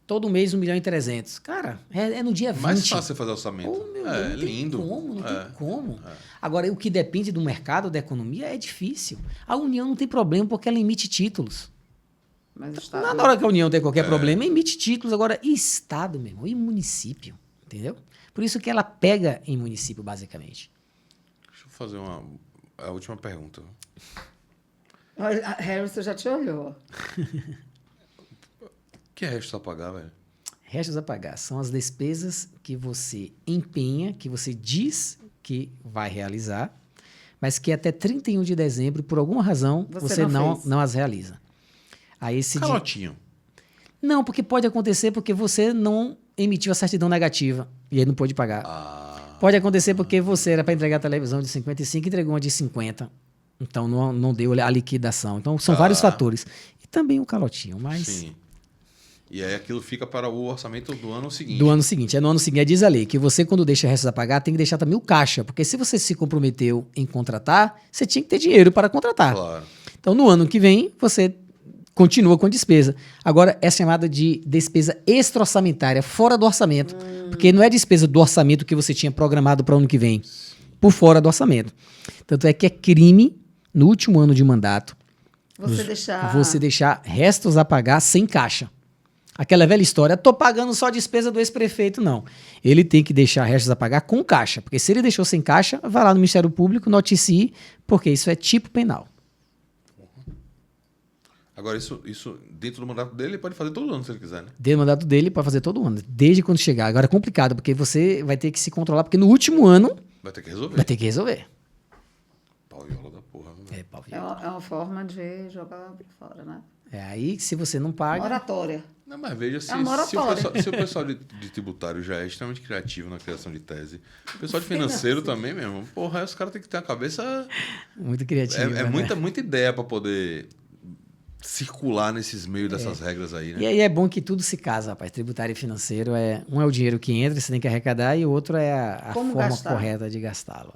Todo mês 1.300.000. Cara, é no dia 20. Mais fácil você fazer orçamento. Oh, meu Deus, não lindo. Tem como, não tem como. Agora, o que depende do mercado, da economia, é difícil. A União não tem problema porque ela emite títulos. Mas o Estado... Na hora que a União tem qualquer problema, emite títulos. Agora, e Estado, meu irmão? E município? Entendeu? Por isso que ela pega em município, basicamente. Deixa eu fazer a última pergunta. A Harrison já te olhou. O que é restos a pagar, velho? Restos a pagar são as despesas que você empenha, que você diz que vai realizar, mas que até 31 de dezembro, por alguma razão, você não as realiza. Aí Calotinho. Não, porque pode acontecer porque você não emitiu a certidão negativa e aí não pôde pagar. Pode acontecer porque você era para entregar a televisão de 55 e entregou uma de 50. Então não deu a liquidação. Então são vários fatores. E também o calotinho, mas... Sim. E aí aquilo fica para o orçamento do ano seguinte. Do ano seguinte. No ano seguinte, diz a lei que você, quando deixa restos a pagar, tem que deixar também o caixa. Porque se você se comprometeu em contratar, você tinha que ter dinheiro para contratar. Claro. Então, no ano que vem, você continua com despesa. Agora, é chamada de despesa extra-orçamentária, fora do orçamento. Porque não é despesa do orçamento que você tinha programado para o ano que vem. Por fora do orçamento. Tanto é que é crime, no último ano de mandato, você deixar restos a pagar sem caixa. Aquela velha história, tô pagando só despesa do ex-prefeito, não. Ele tem que deixar restos a pagar com caixa, porque se ele deixou sem caixa, vai lá no Ministério Público, noticie, porque isso é tipo penal. Agora, isso dentro do mandato dele, ele pode fazer todo ano, se ele quiser, né? Dentro do mandato dele, pode fazer todo ano, desde quando chegar. Agora é complicado, porque você vai ter que se controlar, porque no último ano... Vai ter que resolver. Vai ter que resolver. Pau-viola da porra. É uma forma de jogar fora, né? Aí, se você não paga... Moratória. Não, mas veja, se o pessoal de tributário já é extremamente criativo na criação de tese, o pessoal de financeiro também mesmo, porra, os caras têm que ter a cabeça... Muito criativa, né? muita ideia para poder circular nesses meios dessas regras aí, né? E aí é bom que tudo se casa, rapaz. Tributário e financeiro um é o dinheiro que entra, você tem que arrecadar, e o outro é a forma correta de gastá-lo.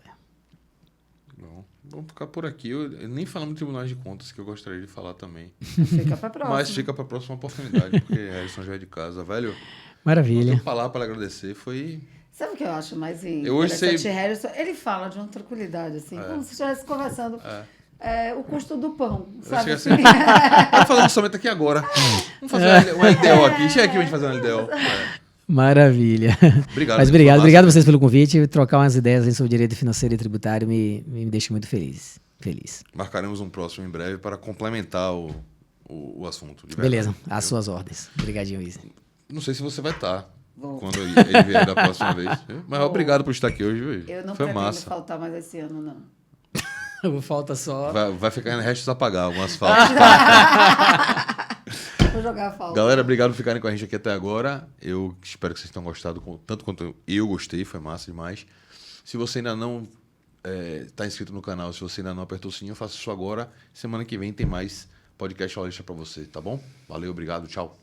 Bom, vamos ficar por aqui. Eu nem falamos de tribunais de contas, que eu gostaria de falar também. Fica para próxima. Mas fica para a próxima oportunidade, porque Harrison já é de casa, velho. Maravilha. Vou falar para agradecer, foi... Sabe o que eu acho mais interessante? Harrison, ele fala de uma tranquilidade, assim, como se estivesse conversando... o custo do pão, sabe? Assim, vamos fazer um orçamento aqui agora. Vamos fazer um LDO aqui. Chega aqui pra gente fazer um LDO. Maravilha. Obrigado. Mas obrigado vocês pelo convite. Trocar umas ideias sobre direito financeiro e tributário me deixa muito feliz. Marcaremos um próximo em breve para complementar o assunto. Beleza, às suas ordens. Obrigadinho, Izzy. Não sei se você vai estar quando ele vier da próxima vez. Mas obrigado por estar aqui hoje. Eu não Foi pretendo massa. faltar mais esse ano, não. Falta só... Vai ficar em restos a pagar algumas faltas. Vou jogar a falta. Galera, obrigado por ficarem com a gente aqui até agora. Eu espero que vocês tenham gostado, tanto quanto eu gostei. Foi massa demais. Se você ainda não está inscrito no canal, se você ainda não apertou o sininho, faça isso agora. Semana que vem tem mais podcast Aulista para você, tá bom? Valeu, obrigado, tchau.